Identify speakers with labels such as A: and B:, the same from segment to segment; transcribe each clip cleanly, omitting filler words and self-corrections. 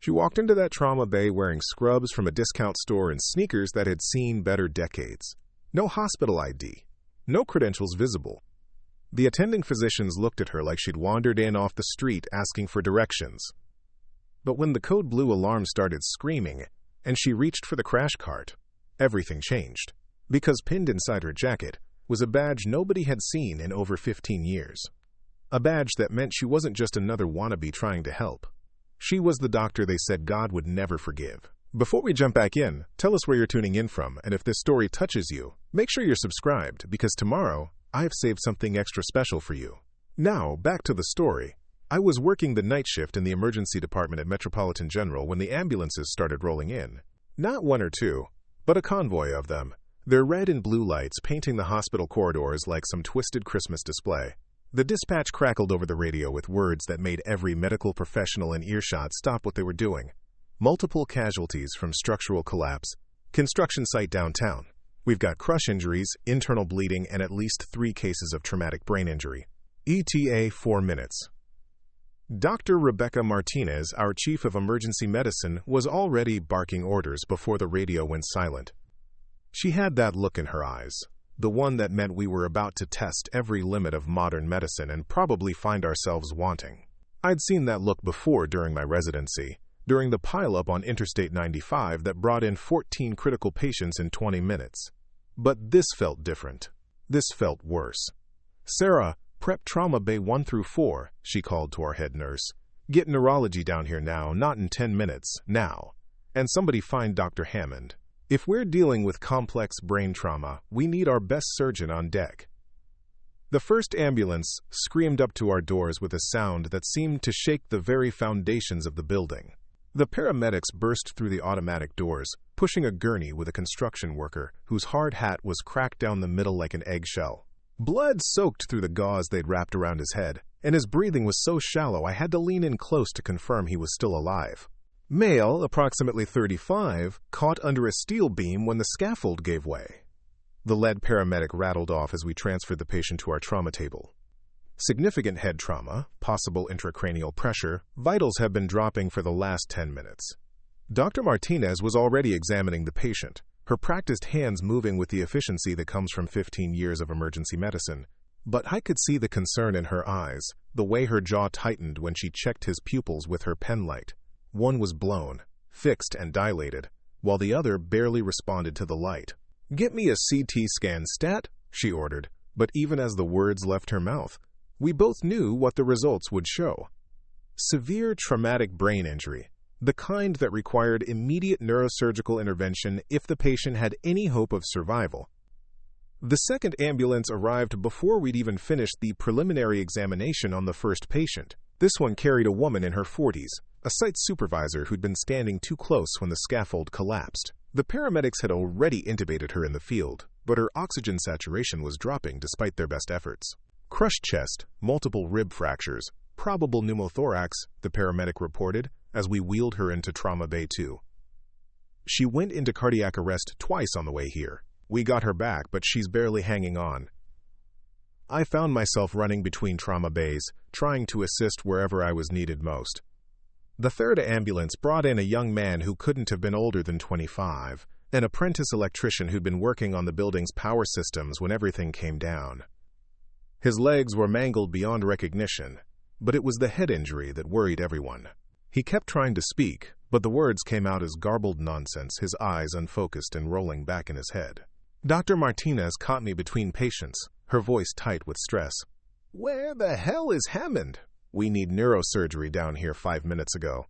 A: She walked into that trauma bay wearing scrubs from a discount store and sneakers that had seen better decades. No hospital ID. No credentials visible. The attending physicians looked at her like she'd wandered in off the street asking for directions. But when the code blue alarm started screaming and she reached for the crash cart, everything changed. Because pinned inside her jacket was a badge nobody had seen in over 15 years. A badge that meant she wasn't just another wannabe trying to help. She was the doctor they said God would never forgive. Before we jump back in, tell us where you're tuning in from, and if this story touches you, make sure you're subscribed, because tomorrow, I've saved something extra special for you. Now, back to the story. I was working the night shift in the emergency department at Metropolitan General when the ambulances started rolling in. Not one or two, but a convoy of them. Their red and blue lights painting the hospital corridors like some twisted Christmas display. The dispatch crackled over the radio with words that made every medical professional in earshot stop what they were doing. Multiple casualties from structural collapse. Construction site downtown. We've got crush injuries, internal bleeding, and at least 3 cases of traumatic brain injury. ETA 4 minutes. Dr. Rebecca Martinez, our chief of emergency medicine, was already barking orders before the radio went silent. She had that look in her eyes, the one that meant we were about to test every limit of modern medicine and probably find ourselves wanting. I'd seen that look before during my residency, during the pileup on Interstate 95 that brought in 14 critical patients in 20 minutes. But this felt different. This felt worse. "Sarah, prep trauma bay 1 through 4, she called to our head nurse. "Get neurology down here now, not in 10 minutes, now. And somebody find Dr. Hammond. If we're dealing with complex brain trauma, we need our best surgeon on deck." The first ambulance screamed up to our doors with a sound that seemed to shake the very foundations of the building. The paramedics burst through the automatic doors, pushing a gurney with a construction worker whose hard hat was cracked down the middle like an eggshell. Blood soaked through the gauze they'd wrapped around his head, and his breathing was so shallow I had to lean in close to confirm he was still alive. Male, approximately 35, caught under a steel beam when the scaffold gave way. The lead paramedic rattled off as we transferred the patient to our trauma table. Significant head trauma, possible intracranial pressure, vitals have been dropping for the last 10 minutes. Dr. Martinez was already examining the patient, her practiced hands moving with the efficiency that comes from 15 years of emergency medicine. But I could see the concern in her eyes, the way her jaw tightened when she checked his pupils with her pen light. One was blown, fixed and dilated, while the other barely responded to the light. "Get me a CT scan stat," she ordered, but even as the words left her mouth, we both knew what the results would show. Severe traumatic brain injury, the kind that required immediate neurosurgical intervention if the patient had any hope of survival. The second ambulance arrived before we'd even finished the preliminary examination on the first patient. This one carried a woman in her 40s, a site supervisor who'd been standing too close when the scaffold collapsed. The paramedics had already intubated her in the field, but her oxygen saturation was dropping despite their best efforts. "Crushed chest, multiple rib fractures, probable pneumothorax," the paramedic reported as we wheeled her into Trauma Bay 2. "She went into cardiac arrest twice on the way here. We got her back, but she's barely hanging on." I found myself running between trauma bays, trying to assist wherever I was needed most. The third ambulance brought in a young man who couldn't have been older than 25, an apprentice electrician who'd been working on the building's power systems when everything came down. His legs were mangled beyond recognition, but it was the head injury that worried everyone. He kept trying to speak, but the words came out as garbled nonsense, his eyes unfocused and rolling back in his head. Dr. Martinez caught me between patients, her voice tight with stress. "Where the hell is Hammond? We need neurosurgery down here 5 minutes ago."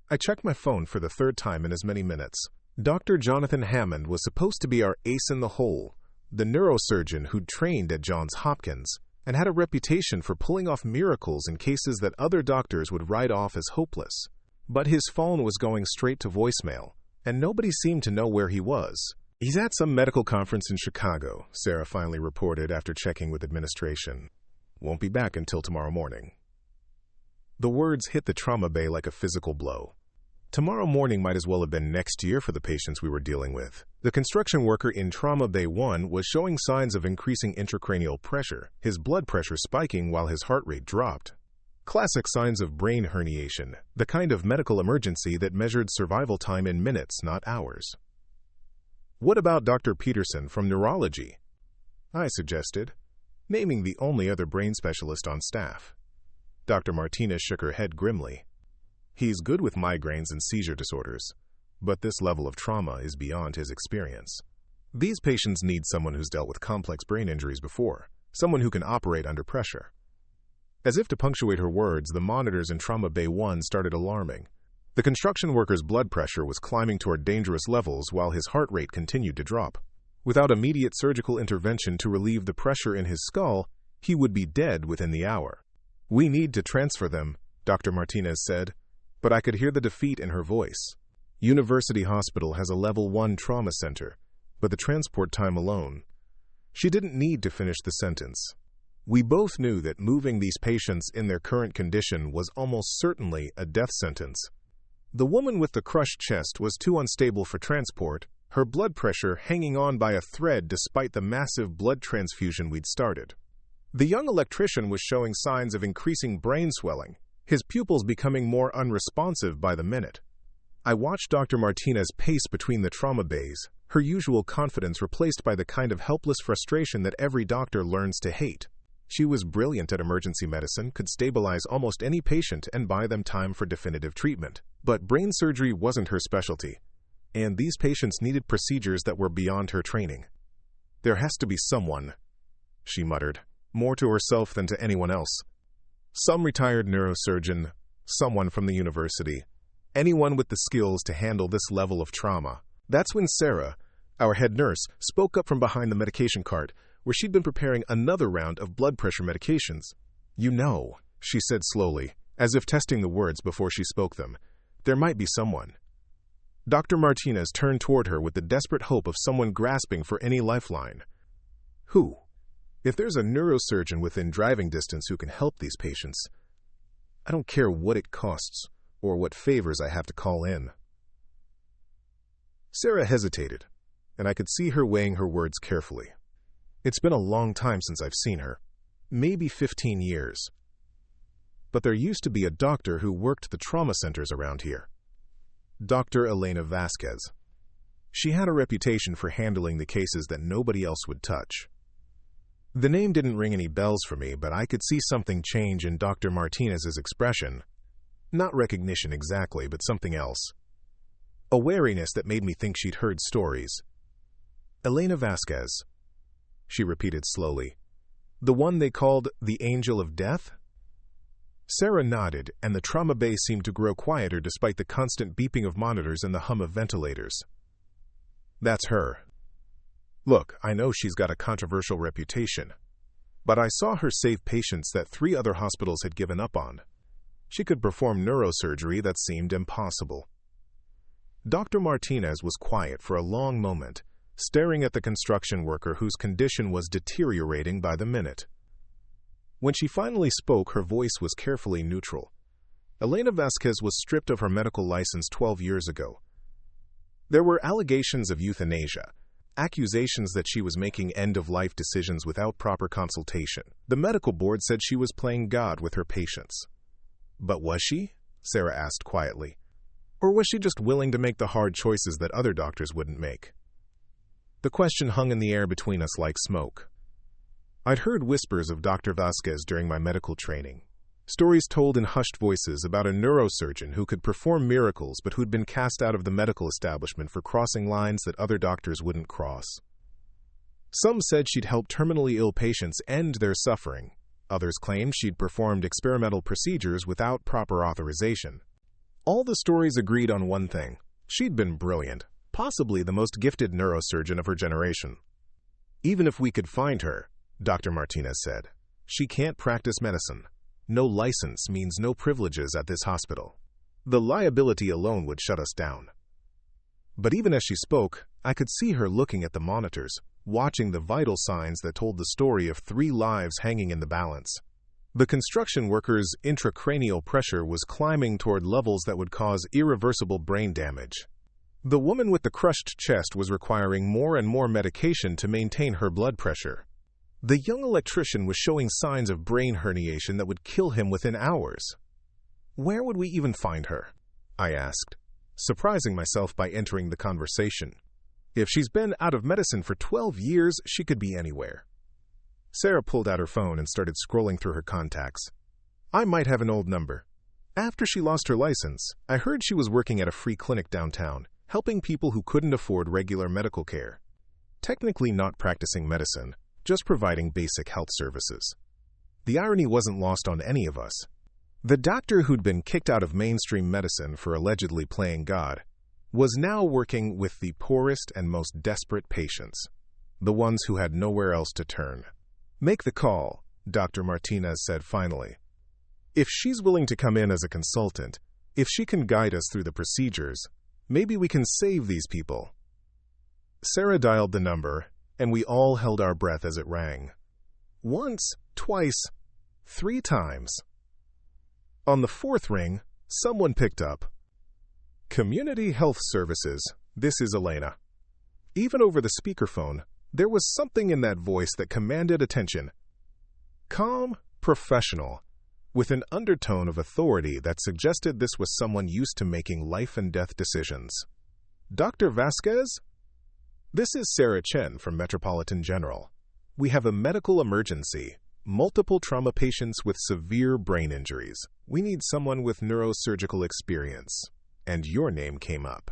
A: I checked my phone for the 3rd time in as many minutes. Dr. Jonathan Hammond was supposed to be our ace in the hole, the neurosurgeon who'd trained at Johns Hopkins and had a reputation for pulling off miracles in cases that other doctors would write off as hopeless. But his phone was going straight to voicemail, and nobody seemed to know where he was. "He's at some medical conference in Chicago," Sarah finally reported after checking with administration. "Won't be back until tomorrow morning." The words hit the trauma bay like a physical blow. Tomorrow morning might as well have been next year for the patients we were dealing with. The construction worker in Trauma Bay 1 was showing signs of increasing intracranial pressure, his blood pressure spiking while his heart rate dropped. Classic signs of brain herniation, the kind of medical emergency that measured survival time in minutes, not hours. "What about Dr. Peterson from neurology?" I suggested, naming the only other brain specialist on staff. Dr. Martinez shook her head grimly. "He's good with migraines and seizure disorders, but this level of trauma is beyond his experience. These patients need someone who's dealt with complex brain injuries before, someone who can operate under pressure." As if to punctuate her words, the monitors in Trauma Bay 1 started alarming. The construction worker's blood pressure was climbing toward dangerous levels while his heart rate continued to drop. Without immediate surgical intervention to relieve the pressure in his skull, he would be dead within the hour. "We need to transfer them," Dr. Martinez said, but I could hear the defeat in her voice. "University Hospital has a Level 1 trauma center, but the transport time alone..." She didn't need to finish the sentence. We both knew that moving these patients in their current condition was almost certainly a death sentence. The woman with the crushed chest was too unstable for transport, her blood pressure hanging on by a thread despite the massive blood transfusion we'd started. The young electrician was showing signs of increasing brain swelling, his pupils becoming more unresponsive by the minute. I watched Dr. Martinez pace between the trauma bays, her usual confidence replaced by the kind of helpless frustration that every doctor learns to hate. She was brilliant at emergency medicine, could stabilize almost any patient and buy them time for definitive treatment. But brain surgery wasn't her specialty, and these patients needed procedures that were beyond her training. "There has to be someone," she muttered, more to herself than to anyone else. "Some retired neurosurgeon, someone from the university, anyone with the skills to handle this level of trauma." That's when Sarah, our head nurse, spoke up from behind the medication cart, where she'd been preparing another round of blood pressure medications. "You know," she said slowly, as if testing the words before she spoke them, "there might be someone." Dr. Martinez turned toward her with the desperate hope of someone grasping for any lifeline. "Who? If there's a neurosurgeon within driving distance who can help these patients, I don't care what it costs or what favors I have to call in." Sarah hesitated, and I could see her weighing her words carefully. It's been a long time since I've seen her, maybe 15 years. But there used to be a doctor who worked the trauma centers around here. Dr. Elena Vasquez. She had a reputation for handling the cases that nobody else would touch. The name didn't ring any bells for me, but I could see something change in Dr. Martinez's expression. Not recognition exactly, but something else. A wariness that made me think she'd heard stories. "Elena Vasquez," she repeated slowly. "The one they called the Angel of Death?" Sarah nodded, and the trauma bay seemed to grow quieter despite the constant beeping of monitors and the hum of ventilators. "That's her. Look, I know she's got a controversial reputation, but I saw her save patients that 3 other hospitals had given up on. She could perform neurosurgery that seemed impossible." Dr. Martinez was quiet for a long moment, staring at the construction worker whose condition was deteriorating by the minute. When she finally spoke, her voice was carefully neutral. Elena Vasquez was stripped of her medical license 12 years ago. There were allegations of euthanasia, accusations that she was making end-of-life decisions without proper consultation. The medical board said she was playing God with her patients. But was she? Sarah asked quietly. Or was she just willing to make the hard choices that other doctors wouldn't make? The question hung in the air between us like smoke. I'd heard whispers of Dr. Vasquez during my medical training. Stories told in hushed voices about a neurosurgeon who could perform miracles but who'd been cast out of the medical establishment for crossing lines that other doctors wouldn't cross. Some said she'd helped terminally ill patients end their suffering. Others claimed she'd performed experimental procedures without proper authorization. All the stories agreed on one thing. She'd been brilliant, possibly the most gifted neurosurgeon of her generation. Even if we could find her, Dr. Martinez said, she can't practice medicine. No license means no privileges at this hospital. The liability alone would shut us down. But even as she spoke, I could see her looking at the monitors, watching the vital signs that told the story of 3 lives hanging in the balance. The construction worker's intracranial pressure was climbing toward levels that would cause irreversible brain damage. The woman with the crushed chest was requiring more and more medication to maintain her blood pressure. The young electrician was showing signs of brain herniation that would kill him within hours. Where would we even find her? I asked, surprising myself by entering the conversation. If she's been out of medicine for 12 years, she could be anywhere. Sarah pulled out her phone and started scrolling through her contacts. I might have an old number. After she lost her license, I heard she was working at a free clinic downtown, helping people who couldn't afford regular medical care. Technically not practicing medicine, just providing basic health services. The irony wasn't lost on any of us. The doctor who'd been kicked out of mainstream medicine for allegedly playing God was now working with the poorest and most desperate patients, the ones who had nowhere else to turn. Make the call, Dr. Martinez said finally. If she's willing to come in as a consultant, if she can guide us through the procedures, maybe we can save these people. Sarah dialed the number, and we all held our breath as it rang. Once, twice, 3 times. On the 4th ring, someone picked up. Community Health Services, this is Elena. Even over the speakerphone, there was something in that voice that commanded attention. Calm, professional, with an undertone of authority that suggested this was someone used to making life-and-death decisions. Dr. Vasquez? This is Sarah Chen from Metropolitan General. We have a medical emergency. Multiple trauma patients with severe brain injuries. We need someone with neurosurgical experience. And your name came up.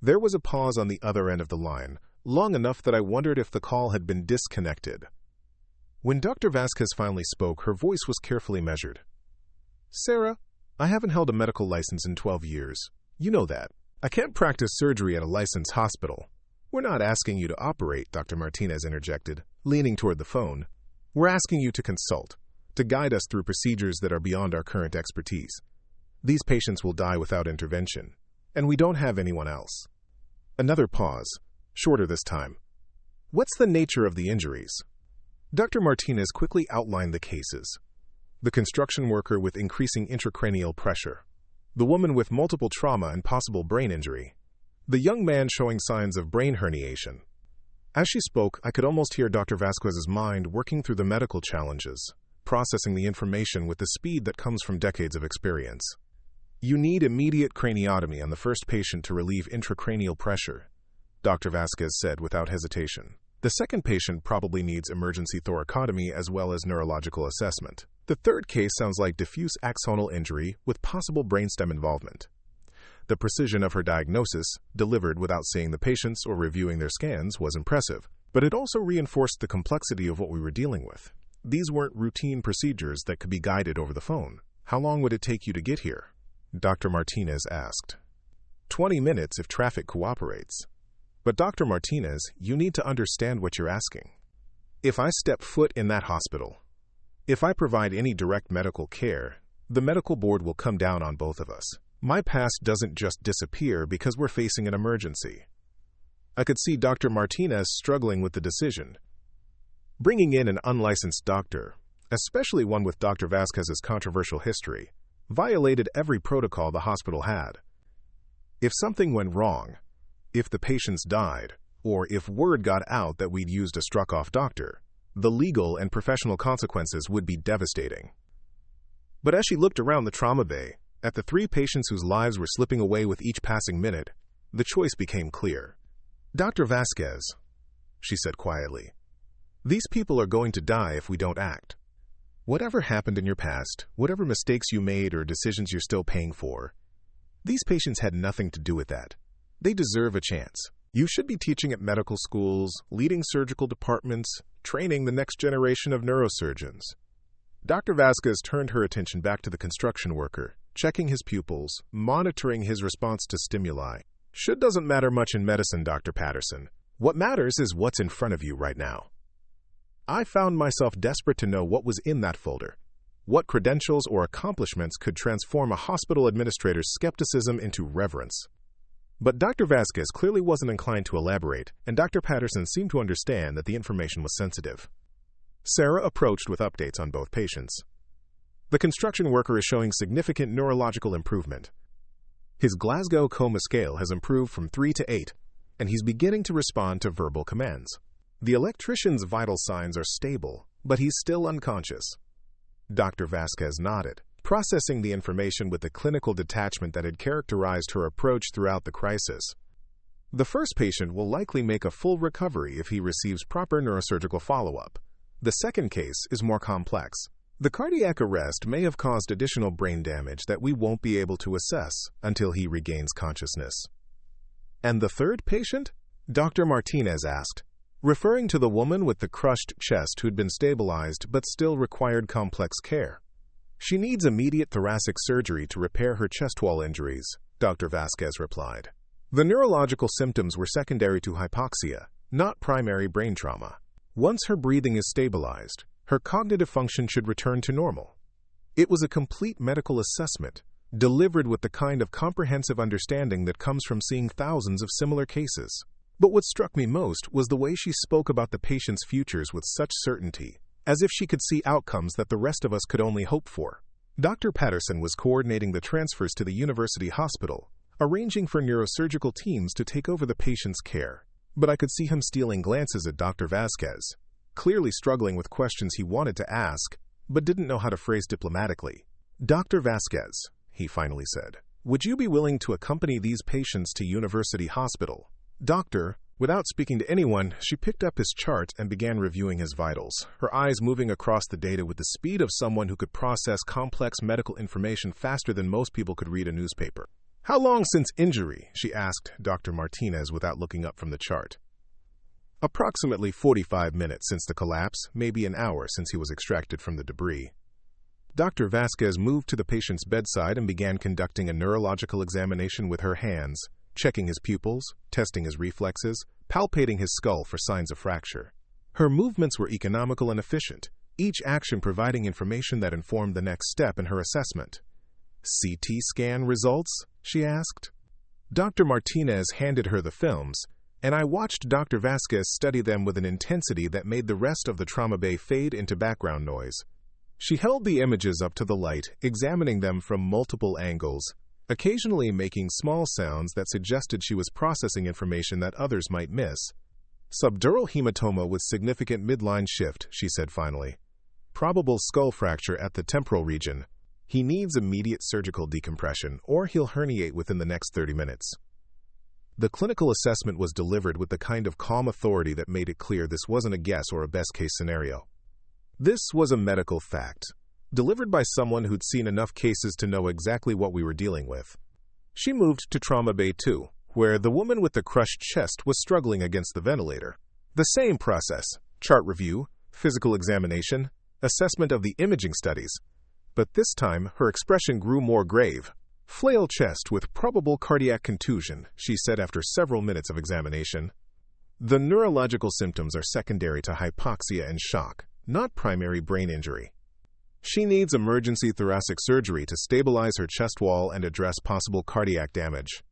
A: There was a pause on the other end of the line, long enough that I wondered if the call had been disconnected. When Dr. Vasquez finally spoke, her voice was carefully measured. Sarah, I haven't held a medical license in 12 years. You know that. I can't practice surgery at a licensed hospital. We're not asking you to operate, Dr. Martinez interjected, leaning toward the phone. We're asking you to consult, to guide us through procedures that are beyond our current expertise. These patients will die without intervention, and we don't have anyone else. Another pause, shorter this time. What's the nature of the injuries? Dr. Martinez quickly outlined the cases. The construction worker with increasing intracranial pressure, the woman with multiple trauma and possible brain injury, the young man showing signs of brain herniation. As she spoke, I could almost hear Dr. Vasquez's mind working through the medical challenges, processing the information with the speed that comes from decades of experience. You need immediate craniotomy on the first patient to relieve intracranial pressure, Dr. Vasquez said without hesitation. The second patient probably needs emergency thoracotomy as well as neurological assessment. The third case sounds like diffuse axonal injury with possible brainstem involvement. The precision of her diagnosis, delivered without seeing the patients or reviewing their scans, was impressive, but it also reinforced the complexity of what we were dealing with. These weren't routine procedures that could be guided over the phone. How long would it take you to get here? Dr. Martinez asked. 20 minutes if traffic cooperates. But Dr. Martinez, you need to understand what you're asking. If I step foot in that hospital, if I provide any direct medical care, the medical board will come down on both of us. My past doesn't just disappear because we're facing an emergency. I could see Dr. Martinez struggling with the decision. Bringing in an unlicensed doctor, especially one with Dr. Vasquez's controversial history, violated every protocol the hospital had. If something went wrong, if the patients died, or if word got out that we'd used a struck-off doctor, the legal and professional consequences would be devastating. But as she looked around the trauma bay, at the 3 patients whose lives were slipping away with each passing minute, the choice became clear. Dr. Vasquez, she said quietly, these people are going to die if we don't act. Whatever happened in your past, whatever mistakes you made or decisions you're still paying for, these patients had nothing to do with that. They deserve a chance. You should be teaching at medical schools, leading surgical departments, training the next generation of neurosurgeons. Dr. Vasquez turned her attention back to the construction worker, checking his pupils, monitoring his response to stimuli. Should doesn't matter much in medicine, Dr. Patterson. What matters is what's in front of you right now. I found myself desperate to know what was in that folder. What credentials or accomplishments could transform a hospital administrator's skepticism into reverence. But Dr. Vasquez clearly wasn't inclined to elaborate, and Dr. Patterson seemed to understand that the information was sensitive. Sarah approached with updates on both patients. The construction worker is showing significant neurological improvement. His Glasgow Coma scale has improved from 3 to 8, and he's beginning to respond to verbal commands. The electrician's vital signs are stable, but he's still unconscious. Dr. Vasquez nodded, processing the information with the clinical detachment that had characterized her approach throughout the crisis. The first patient will likely make a full recovery if he receives proper neurosurgical follow-up. The second case is more complex. The cardiac arrest may have caused additional brain damage that we won't be able to assess until he regains consciousness. And the third patient? Dr. Martinez asked, referring to the woman with the crushed chest who'd been stabilized but still required complex care. She needs immediate thoracic surgery to repair her chest wall injuries, Dr. Vasquez replied. The neurological symptoms were secondary to hypoxia, not primary brain trauma. Once her breathing is stabilized, her cognitive function should return to normal. It was a complete medical assessment, delivered with the kind of comprehensive understanding that comes from seeing thousands of similar cases. But what struck me most was the way she spoke about the patient's futures with such certainty, as if she could see outcomes that the rest of us could only hope for. Dr. Patterson was coordinating the transfers to the university hospital, arranging for neurosurgical teams to take over the patient's care. But I could see him stealing glances at Dr. Vasquez, clearly struggling with questions he wanted to ask, but didn't know how to phrase diplomatically. Dr. Vasquez, he finally said, would you be willing to accompany these patients to University Hospital? Doctor, without speaking to anyone, she picked up his chart and began reviewing his vitals, her eyes moving across the data with the speed of someone who could process complex medical information faster than most people could read a newspaper. How long since injury? She asked Dr. Martinez without looking up from the chart. Approximately 45 minutes since the collapse, maybe an hour since he was extracted from the debris. Dr. Vasquez moved to the patient's bedside and began conducting a neurological examination with her hands, checking his pupils, testing his reflexes, palpating his skull for signs of fracture. Her movements were economical and efficient, each action providing information that informed the next step in her assessment. CT scan results? She asked. Dr. Martinez handed her the films, and I watched Dr. Vasquez study them with an intensity that made the rest of the trauma bay fade into background noise. She held the images up to the light, examining them from multiple angles, occasionally making small sounds that suggested she was processing information that others might miss. Subdural hematoma with significant midline shift, she said finally. Probable skull fracture at the temporal region. He needs immediate surgical decompression, or he'll herniate within the next 30 minutes. The clinical assessment was delivered with the kind of calm authority that made it clear this wasn't a guess or a best-case scenario. This was a medical fact, delivered by someone who'd seen enough cases to know exactly what we were dealing with. She moved to Trauma Bay 2, where the woman with the crushed chest was struggling against the ventilator. The same process: chart review, physical examination, assessment of the imaging studies. But this time, her expression grew more grave. Flail chest with probable cardiac contusion, she said after several minutes of examination. The neurological symptoms are secondary to hypoxia and shock, not primary brain injury. She needs emergency thoracic surgery to stabilize her chest wall and address possible cardiac damage.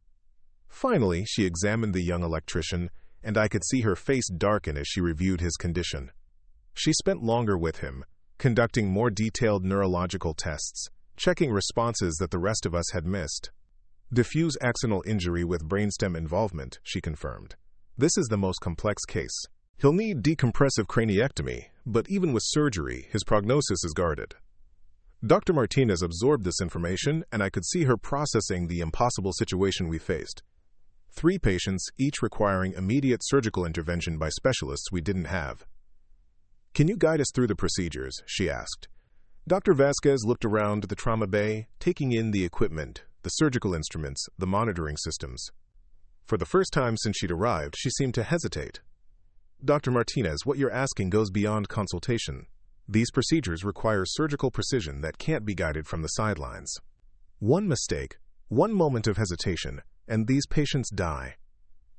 A: Finally, she examined the young electrician, and I could see her face darken as she reviewed his condition. She spent longer with him, conducting more detailed neurological tests, checking responses that the rest of us had missed. Diffuse axonal injury with brainstem involvement, she confirmed. This is the most complex case. He'll need decompressive craniectomy, but even with surgery, his prognosis is guarded. Dr. Martinez absorbed this information, and I could see her processing the impossible situation we faced. 3 patients, each requiring immediate surgical intervention by specialists we didn't have. Can you guide us through the procedures? She asked. Dr. Vasquez looked around the trauma bay, taking in the equipment, the surgical instruments, the monitoring systems. For the first time since she'd arrived, she seemed to hesitate. Dr. Martinez, what you're asking goes beyond consultation. These procedures require surgical precision that can't be guided from the sidelines. One mistake, one moment of hesitation, and these patients die.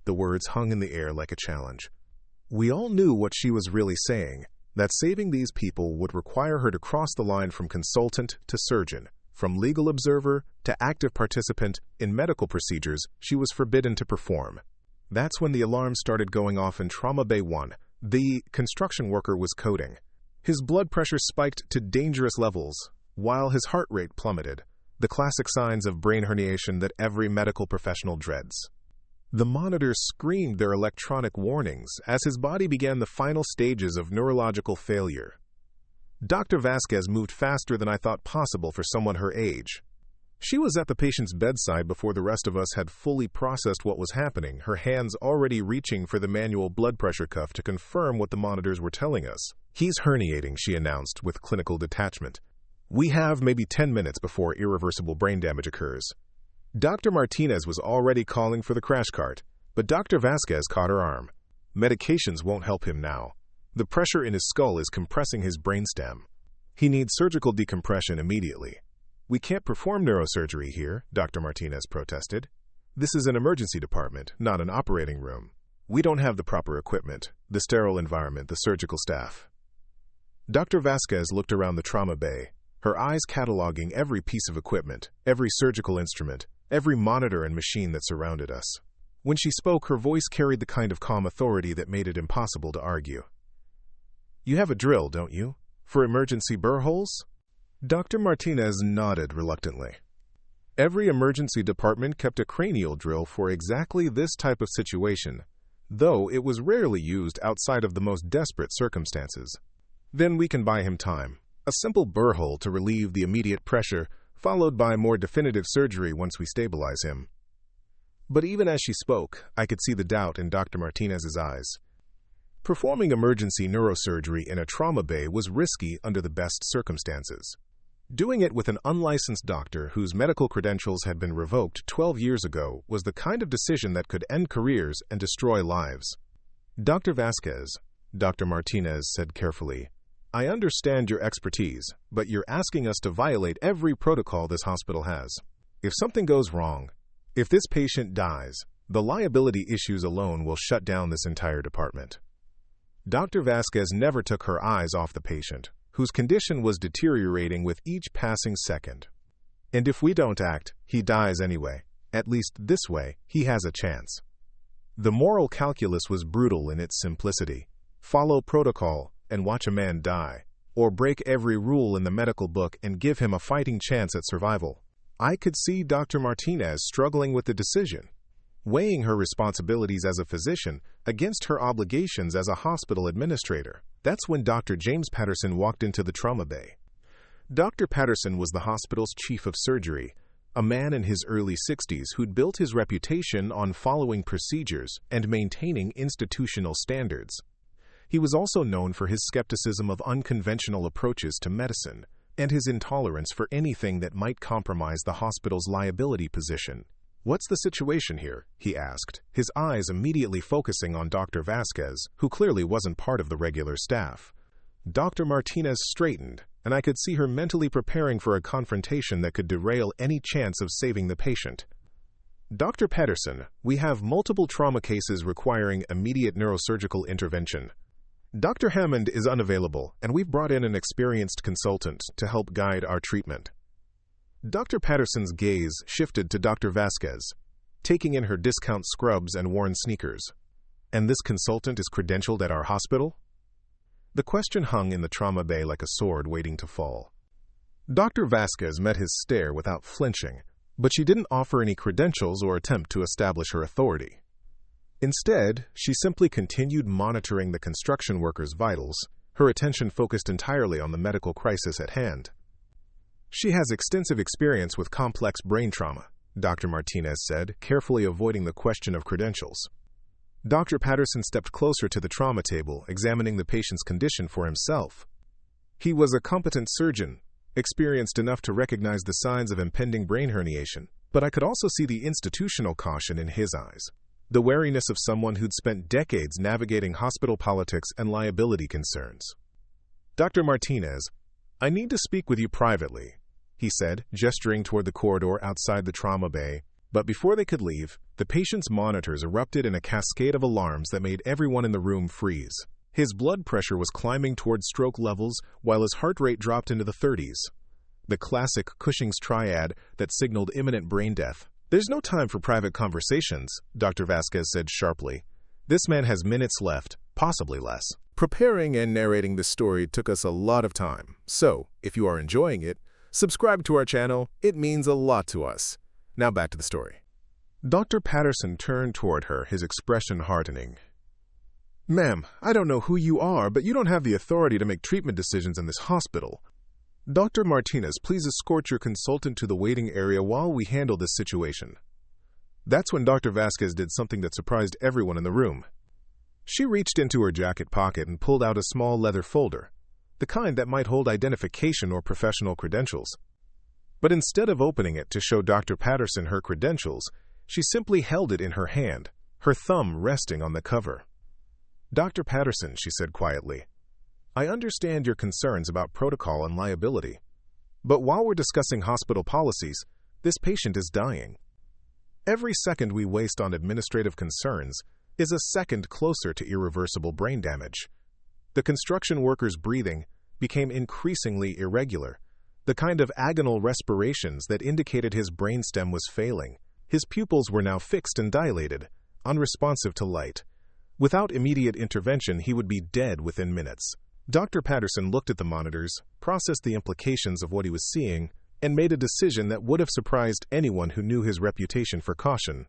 A: The words hung in the air like a challenge. We all knew what she was really saying, that saving these people would require her to cross the line from consultant to surgeon, from legal observer to active participant in medical procedures she was forbidden to perform. That's when the alarm started going off in Trauma Bay 1. The construction worker was coding. His blood pressure spiked to dangerous levels, while his heart rate plummeted, the classic signs of brain herniation that every medical professional dreads. The monitors screamed their electronic warnings as his body began the final stages of neurological failure. Dr. Vasquez moved faster than I thought possible for someone her age. She was at the patient's bedside before the rest of us had fully processed what was happening, her hands already reaching for the manual blood pressure cuff to confirm what the monitors were telling us. "He's herniating," she announced with clinical detachment. "We have maybe 10 minutes before irreversible brain damage occurs." Dr. Martinez was already calling for the crash cart, but Dr. Vasquez caught her arm. "Medications won't help him now. The pressure in his skull is compressing his brainstem. He needs surgical decompression immediately." "We can't perform neurosurgery here," Dr. Martinez protested. "This is an emergency department, not an operating room. We don't have the proper equipment, the sterile environment, the surgical staff." Dr. Vasquez looked around the trauma bay, her eyes cataloging every piece of equipment, every surgical instrument, every monitor and machine that surrounded us. When she spoke, her voice carried the kind of calm authority that made it impossible to argue. "You have a drill, don't you? For emergency burr holes?" Dr. Martinez nodded reluctantly. Every emergency department kept a cranial drill for exactly this type of situation, though it was rarely used outside of the most desperate circumstances. "Then we can buy him time. A simple burr hole to relieve the immediate pressure, followed by more definitive surgery once we stabilize him." But even as she spoke, I could see the doubt in Dr. Martinez's eyes. Performing emergency neurosurgery in a trauma bay was risky under the best circumstances. Doing it with an unlicensed doctor whose medical credentials had been revoked 12 years ago was the kind of decision that could end careers and destroy lives. "Dr. Vasquez," Dr. Martinez said carefully, "I understand your expertise, but you're asking us to violate every protocol this hospital has. If something goes wrong, if this patient dies, the liability issues alone will shut down this entire department." Dr. Vasquez never took her eyes off the patient, whose condition was deteriorating with each passing second. "And if we don't act, he dies anyway. At least this way, he has a chance." The moral calculus was brutal in its simplicity. Follow protocol and watch a man die, or break every rule in the medical book and give him a fighting chance at survival. I could see Dr. Martinez struggling with the decision, weighing her responsibilities as a physician against her obligations as a hospital administrator. That's when Dr. James Patterson walked into the trauma bay. Dr. Patterson was the hospital's chief of surgery, a man in his early 60s who'd built his reputation on following procedures and maintaining institutional standards. He was also known for his skepticism of unconventional approaches to medicine and his intolerance for anything that might compromise the hospital's liability position. "What's the situation here?" he asked, his eyes immediately focusing on Dr. Vasquez, who clearly wasn't part of the regular staff. Dr. Martinez straightened, and I could see her mentally preparing for a confrontation that could derail any chance of saving the patient. "Dr. Patterson, we have multiple trauma cases requiring immediate neurosurgical intervention. Dr. Hammond is unavailable, and we've brought in an experienced consultant to help guide our treatment." Dr. Patterson's gaze shifted to Dr. Vasquez, taking in her discount scrubs and worn sneakers. "And this consultant is credentialed at our hospital?" The question hung in the trauma bay like a sword waiting to fall. Dr. Vasquez met his stare without flinching, but she didn't offer any credentials or attempt to establish her authority. Instead, she simply continued monitoring the construction workers' vitals, her attention focused entirely on the medical crisis at hand. "She has extensive experience with complex brain trauma," Dr. Martinez said, carefully avoiding the question of credentials. Dr. Patterson stepped closer to the trauma table, examining the patient's condition for himself. He was a competent surgeon, experienced enough to recognize the signs of impending brain herniation, but I could also see the institutional caution in his eyes, the wariness of someone who'd spent decades navigating hospital politics and liability concerns. "Dr. Martinez, I need to speak with you privately," he said, gesturing toward the corridor outside the trauma bay. But before they could leave, the patient's monitors erupted in a cascade of alarms that made everyone in the room freeze. His blood pressure was climbing toward stroke levels, while his heart rate dropped into the 30s. The classic Cushing's triad that signaled imminent brain death. "There's no time for private conversations," Dr. Vasquez said sharply. "This man has minutes left, possibly less." Preparing and narrating this story took us a lot of time, so if you are enjoying it, subscribe to our channel. It means a lot to us. Now back to the story. Dr. Patterson turned toward her, his expression hardening. "Ma'am, I don't know who you are, but you don't have the authority to make treatment decisions in this hospital. Dr. Martinez, please escort your consultant to the waiting area while we handle this situation." That's when Dr. Vasquez did something that surprised everyone in the room. She reached into her jacket pocket and pulled out a small leather folder, the kind that might hold identification or professional credentials. But instead of opening it to show Dr. Patterson her credentials, she simply held it in her hand, her thumb resting on the cover. "Dr. Patterson," she said quietly, "I understand your concerns about protocol and liability. But while we're discussing hospital policies, this patient is dying. Every second we waste on administrative concerns is a second closer to irreversible brain damage." The construction worker's breathing became increasingly irregular, the kind of agonal respirations that indicated his brainstem was failing. His pupils were now fixed and dilated, unresponsive to light. Without immediate intervention, he would be dead within minutes. Dr. Patterson looked at the monitors, processed the implications of what he was seeing, and made a decision that would have surprised anyone who knew his reputation for caution.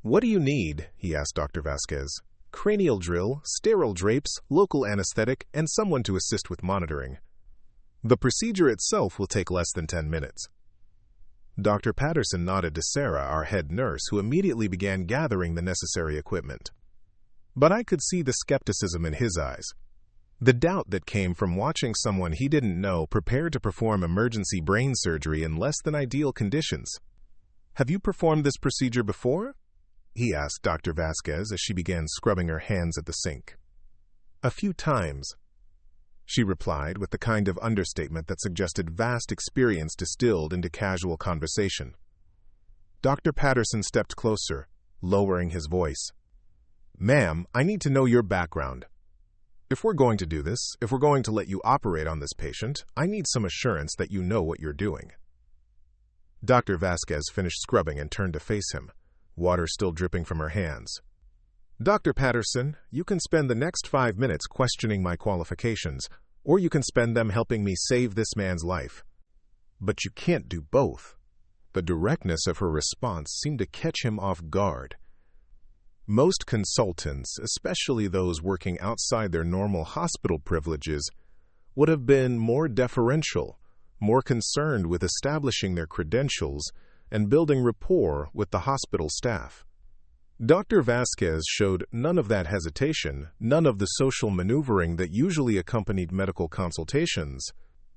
A: "What do you need?" he asked Dr. Vasquez. "Cranial drill, sterile drapes, local anesthetic, and someone to assist with monitoring. The procedure itself will take less than 10 minutes. Dr. Patterson nodded to Sarah, our head nurse, who immediately began gathering the necessary equipment. But I could see the skepticism in his eyes, the doubt that came from watching someone he didn't know prepare to perform emergency brain surgery in less than ideal conditions. "Have you performed this procedure before?" he asked Dr. Vasquez as she began scrubbing her hands at the sink. "A few times," she replied with the kind of understatement that suggested vast experience distilled into casual conversation. Dr. Patterson stepped closer, lowering his voice. "Ma'am, I need to know your background. If we're going to do this, if we're going to let you operate on this patient, I need some assurance that you know what you're doing." Dr. Vasquez finished scrubbing and turned to face him, water still dripping from her hands. "Dr. Patterson, you can spend the next 5 minutes questioning my qualifications, or you can spend them helping me save this man's life. But you can't do both." The directness of her response seemed to catch him off guard. Most consultants, especially those working outside their normal hospital privileges, would have been more deferential, more concerned with establishing their credentials and building rapport with the hospital staff. Dr. Vasquez showed none of that hesitation, none of the social maneuvering that usually accompanied medical consultations.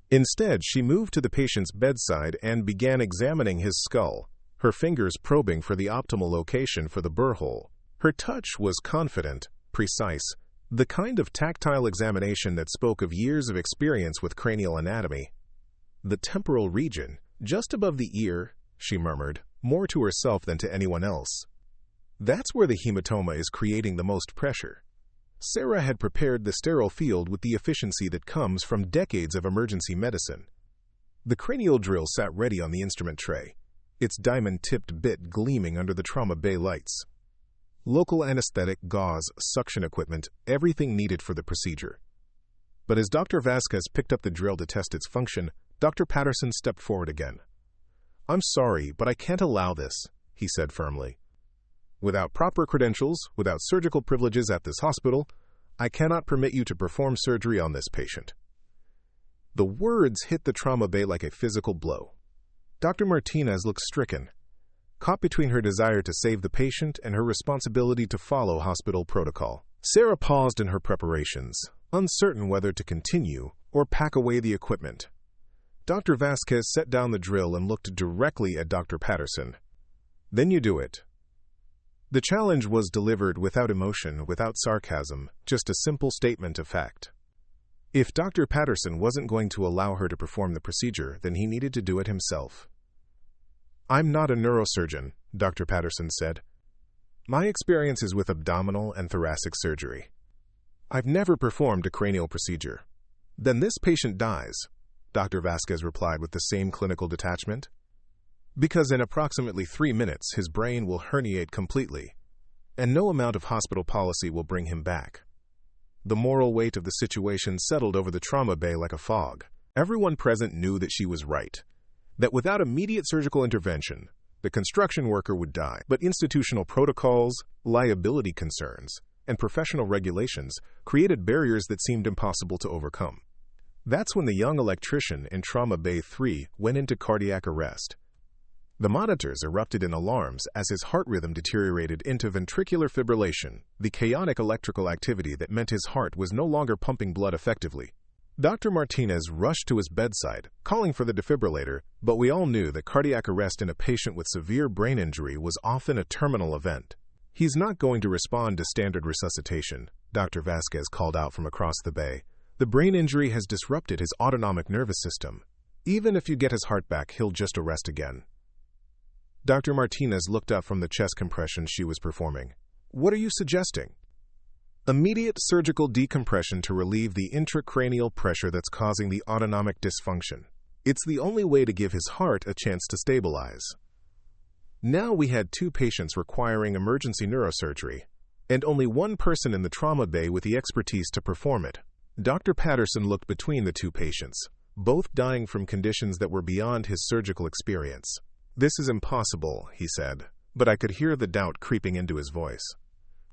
A: Instead, she moved to the patient's bedside and began examining his skull, her fingers probing for the optimal location for the burr hole. Her touch was confident, precise, the kind of tactile examination that spoke of years of experience with cranial anatomy. "The temporal region, just above the ear," she murmured, more to herself than to anyone else. "That's where the hematoma is creating the most pressure." Sarah had prepared the sterile field with the efficiency that comes from decades of emergency medicine. The cranial drill sat ready on the instrument tray, its diamond-tipped bit gleaming under the trauma bay lights. Local anesthetic, gauze, suction equipment, everything needed for the procedure. But as Dr. Vasquez picked up the drill to test its function, Dr. Patterson stepped forward again. "I'm sorry, but I can't allow this," he said firmly. "Without proper credentials, without surgical privileges at this hospital, I cannot permit you to perform surgery on this patient." The words hit the trauma bay like a physical blow. Dr. Martinez looked stricken, caught between her desire to save the patient and her responsibility to follow hospital protocol. Sarah paused in her preparations, uncertain whether to continue or pack away the equipment. Dr. Vasquez set down the drill and looked directly at Dr. Patterson. "Then you do it." The challenge was delivered without emotion, without sarcasm, just a simple statement of fact. If Dr. Patterson wasn't going to allow her to perform the procedure, then he needed to do it himself. "I'm not a neurosurgeon," Dr. Patterson said. "My experience is with abdominal and thoracic surgery. I've never performed a cranial procedure." "Then this patient dies," Dr. Vasquez replied with the same clinical detachment. "Because in approximately 3 minutes his brain will herniate completely, and no amount of hospital policy will bring him back." The moral weight of the situation settled over the trauma bay like a fog. Everyone present knew that she was right, that without immediate surgical intervention, The construction worker would die, but institutional protocols, liability concerns, and professional regulations created barriers that seemed impossible to overcome. That's when the young electrician in Trauma Bay 3 went into cardiac arrest. The monitors erupted in alarms as his heart rhythm deteriorated into ventricular fibrillation, the chaotic electrical activity that meant his heart was no longer pumping blood effectively. Dr. Martinez rushed to his bedside, calling for the defibrillator, but we all knew that cardiac arrest in a patient with severe brain injury was often a terminal event. "He's not going to respond to standard resuscitation," Dr. Vasquez called out from across the bay. "The brain injury has disrupted his autonomic nervous system. Even if you get his heart back, he'll just arrest again." Dr. Martinez looked up from the chest compression she was performing. "What are you suggesting?" "Immediate surgical decompression to relieve the intracranial pressure that's causing the autonomic dysfunction. It's the only way to give his heart a chance to stabilize." Now we had 2 patients requiring emergency neurosurgery, and only one person in the trauma bay with the expertise to perform it. Dr. Patterson looked between the 2 patients, both dying from conditions that were beyond his surgical experience. "This is impossible," he said, but I could hear the doubt creeping into his voice.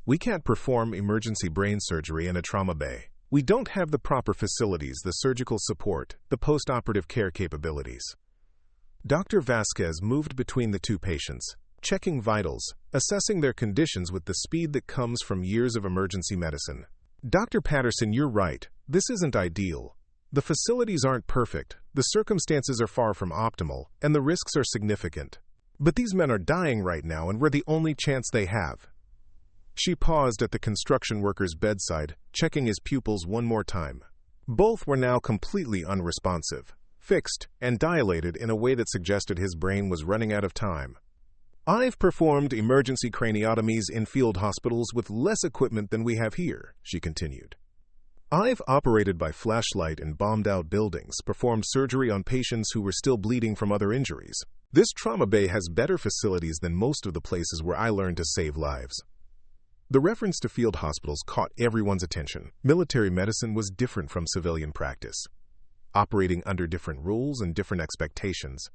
A: "We can't perform emergency brain surgery in a trauma bay. We don't have the proper facilities, the surgical support, the post-operative care capabilities." Dr. Vasquez moved between the 2 patients, checking vitals, assessing their conditions with the speed that comes from years of emergency medicine. "Dr. Patterson, you're right. This isn't ideal. The facilities aren't perfect, the circumstances are far from optimal, and the risks are significant. But these men are dying right now, and we're the only chance they have." She paused at the construction worker's bedside, checking his pupils one more time. Both were now completely unresponsive, fixed, and dilated in a way that suggested his brain was running out of time. "I've performed emergency craniotomies in field hospitals with less equipment than we have here," she continued. "I've operated by flashlight in bombed-out buildings, performed surgery on patients who were still bleeding from other injuries. This trauma bay has better facilities than most of the places where I learned to save lives." The reference to field hospitals caught everyone's attention. Military medicine was different from civilian practice, operating under different rules and different expectations.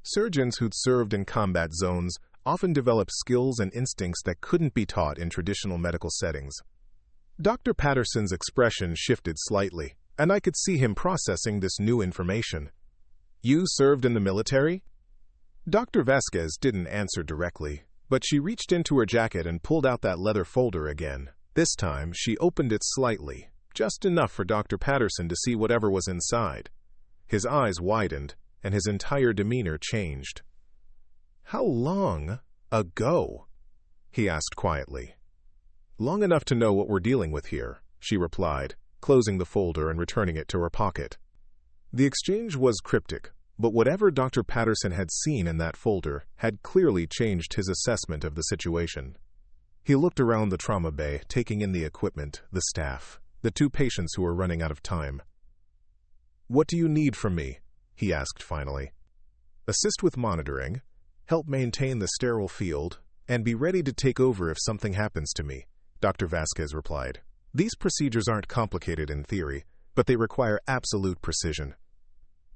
A: Surgeons who'd served in combat zones often developed skills and instincts that couldn't be taught in traditional medical settings. Dr. Patterson's expression shifted slightly, and I could see him processing this new information. "You served in the military?" Dr. Vasquez didn't answer directly, but she reached into her jacket and pulled out that leather folder again. This time, she opened it slightly, just enough for Dr. Patterson to see whatever was inside. His eyes widened, and his entire demeanor changed. "How long ago?" he asked quietly. "Long enough to know what we're dealing with here," she replied, closing the folder and returning it to her pocket. The exchange was cryptic, but whatever Dr. Patterson had seen in that folder had clearly changed his assessment of the situation. He looked around the trauma bay, taking in the equipment, the staff, the 2 patients who were running out of time. "What do you need from me?" he asked finally. "Assist with monitoring, help maintain the sterile field, and be ready to take over if something happens to me," Dr. Vasquez replied. "These procedures aren't complicated in theory, but they require absolute precision."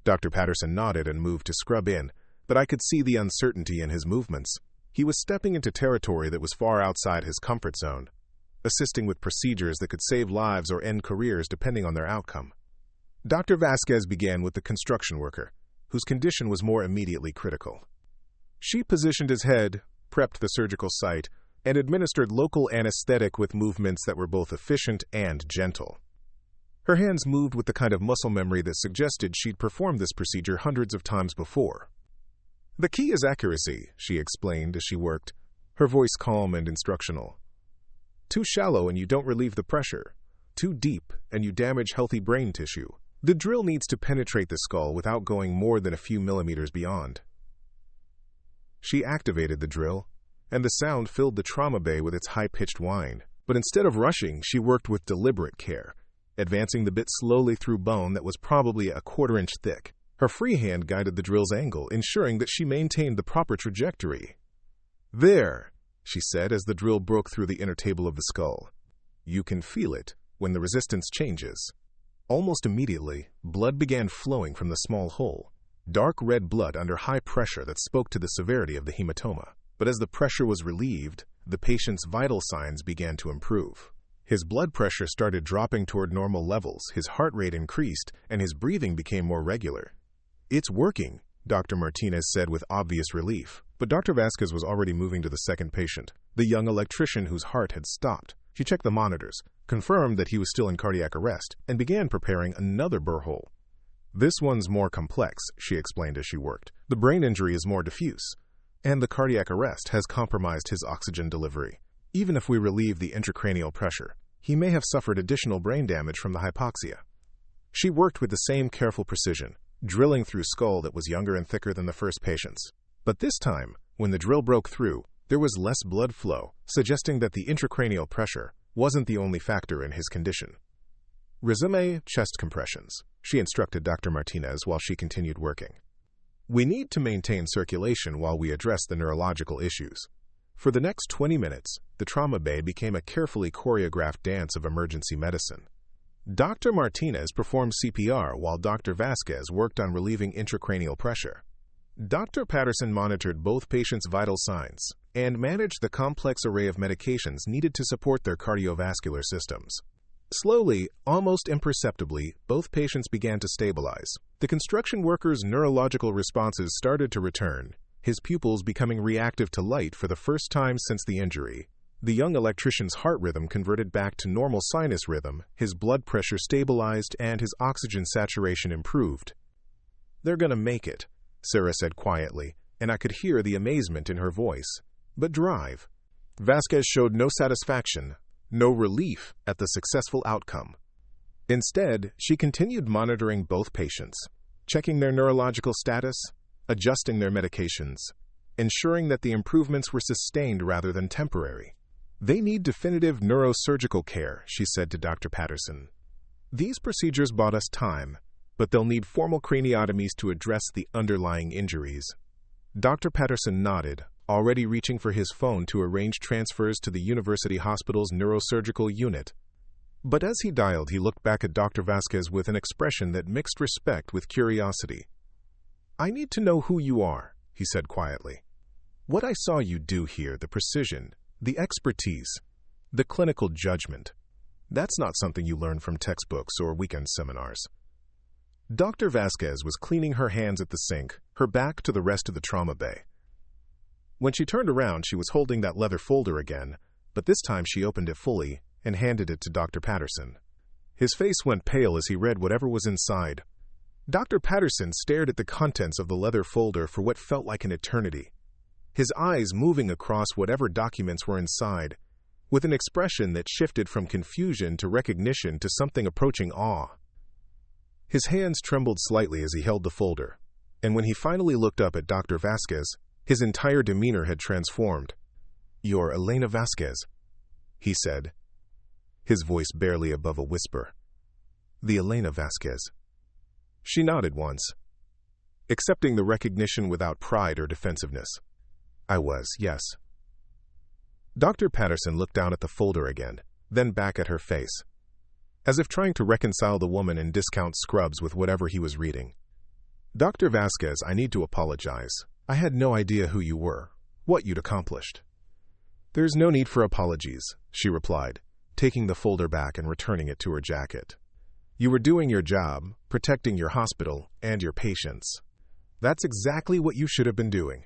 A: Dr. Patterson nodded and moved to scrub in, but I could see the uncertainty in his movements. He was stepping into territory that was far outside his comfort zone, assisting with procedures that could save lives or end careers depending on their outcome. Dr. Vasquez began with the construction worker, whose condition was more immediately critical. She positioned his head, prepped the surgical site, and administered local anesthetic with movements that were both efficient and gentle. Her hands moved with the kind of muscle memory that suggested she'd performed this procedure hundreds of times before. "The key is accuracy," she explained as she worked, her voice calm and instructional. "Too shallow and you don't relieve the pressure. Too deep and you damage healthy brain tissue. The drill needs to penetrate the skull without going more than a few millimeters beyond." She activated the drill, and the sound filled the trauma bay with its high-pitched whine. But instead of rushing, she worked with deliberate care, advancing the bit slowly through bone that was probably a quarter-inch thick. Her free hand guided the drill's angle, ensuring that she maintained the proper trajectory. "There," she said as the drill broke through the inner table of the skull. "You can feel it when the resistance changes." Almost immediately, blood began flowing from the small hole, dark red blood under high pressure that spoke to the severity of the hematoma. But as the pressure was relieved, the patient's vital signs began to improve. His blood pressure started dropping toward normal levels, his heart rate increased, and his breathing became more regular. "It's working," Dr. Martinez said with obvious relief. But Dr. Vasquez was already moving to the second patient, the young electrician whose heart had stopped. She checked the monitors, confirmed that he was still in cardiac arrest, and began preparing another burr hole. "This one's more complex," she explained as she worked. "The brain injury is more diffuse, and the cardiac arrest has compromised his oxygen delivery. Even if we relieve the intracranial pressure, he may have suffered additional brain damage from the hypoxia." She worked with the same careful precision, drilling through skull that was younger and thicker than the first patient's. But this time, when the drill broke through, there was less blood flow, suggesting that the intracranial pressure wasn't the only factor in his condition. "Resume chest compressions," she instructed Dr. Martinez while she continued working. "We need to maintain circulation while we address the neurological issues." For the next 20 minutes, the trauma bay became a carefully choreographed dance of emergency medicine. Dr. Martinez performed CPR while Dr. Vasquez worked on relieving intracranial pressure. Dr. Patterson monitored both patients' vital signs and managed the complex array of medications needed to support their cardiovascular systems. Slowly, almost imperceptibly, both patients began to stabilize. The construction worker's neurological responses started to return, his pupils becoming reactive to light for the first time since the injury. The young electrician's heart rhythm converted back to normal sinus rhythm, his blood pressure stabilized, and his oxygen saturation improved. "They're gonna make it," Sarah said quietly, and I could hear the amazement in her voice. "But drive." Vasquez showed no satisfaction, no relief at the successful outcome. Instead, she continued monitoring both patients, checking their neurological status, adjusting their medications, ensuring that the improvements were sustained rather than temporary. "They need definitive neurosurgical care," she said to Dr. Patterson. "These procedures bought us time, but they'll need formal craniotomies to address the underlying injuries." Dr. Patterson nodded, already reaching for his phone to arrange transfers to the University Hospital's neurosurgical unit. But as he dialed, he looked back at Dr. Vasquez with an expression that mixed respect with curiosity. "I need to know who you are," he said quietly. "What I saw you do here, the precision, the expertise, the clinical judgment, that's not something you learn from textbooks or weekend seminars." Dr. Vasquez was cleaning her hands at the sink, her back to the rest of the trauma bay. When she turned around, she was holding that leather folder again, but this time she opened it fully and handed it to Dr. Patterson. His face went pale as he read whatever was inside. Dr. Patterson stared at the contents of the leather folder for what felt like an eternity, his eyes moving across whatever documents were inside, with an expression that shifted from confusion to recognition to something approaching awe. His hands trembled slightly as he held the folder, and when he finally looked up at Dr. Vasquez, his entire demeanor had transformed. "You're Elena Vasquez," he said, his voice barely above a whisper. "The Elena Vasquez." She nodded once, accepting the recognition without pride or defensiveness. "I was, yes." Dr. Patterson looked down at the folder again, then back at her face, as if trying to reconcile the woman in discount scrubs with whatever he was reading. "Dr. Vasquez, I need to apologize. I had no idea who you were, what you'd accomplished." "There's no need for apologies," she replied, taking the folder back and returning it to her jacket. "You were doing your job, protecting your hospital and your patients. That's exactly what you should have been doing."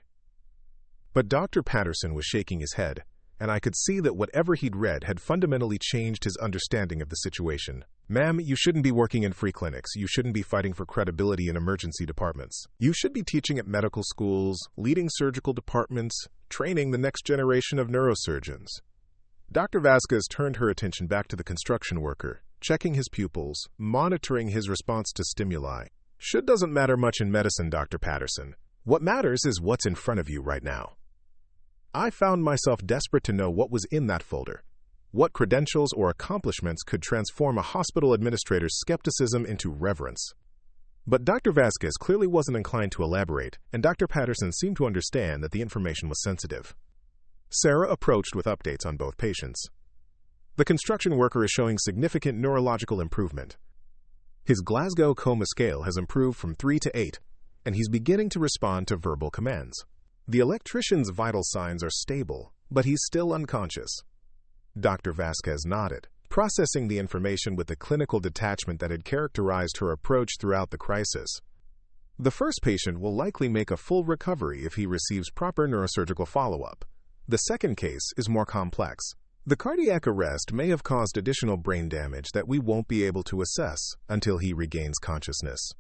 A: But Dr. Patterson was shaking his head, and I could see that whatever he'd read had fundamentally changed his understanding of the situation. "Ma'am, you shouldn't be working in free clinics. You shouldn't be fighting for credibility in emergency departments. You should be teaching at medical schools, leading surgical departments, training the next generation of neurosurgeons." Dr. Vasquez turned her attention back to the construction worker, checking his pupils, monitoring his response to stimuli. "Should doesn't matter much in medicine, Dr. Patterson. What matters is what's in front of you right now." I found myself desperate to know what was in that folder. What credentials or accomplishments could transform a hospital administrator's skepticism into reverence? But Dr. Vasquez clearly wasn't inclined to elaborate, and Dr. Patterson seemed to understand that the information was sensitive. Sarah approached with updates on both patients. "The construction worker is showing significant neurological improvement. His Glasgow Coma scale has improved from 3 to 8. and he's beginning to respond to verbal commands. The electrician's vital signs are stable, but he's still unconscious. Dr. Vasquez nodded, processing the information with the clinical detachment that had characterized her approach throughout the crisis. The first patient will likely make a full recovery if he receives proper neurosurgical follow-up. The second case is more complex. The cardiac arrest may have caused additional brain damage that we won't be able to assess until he regains consciousness.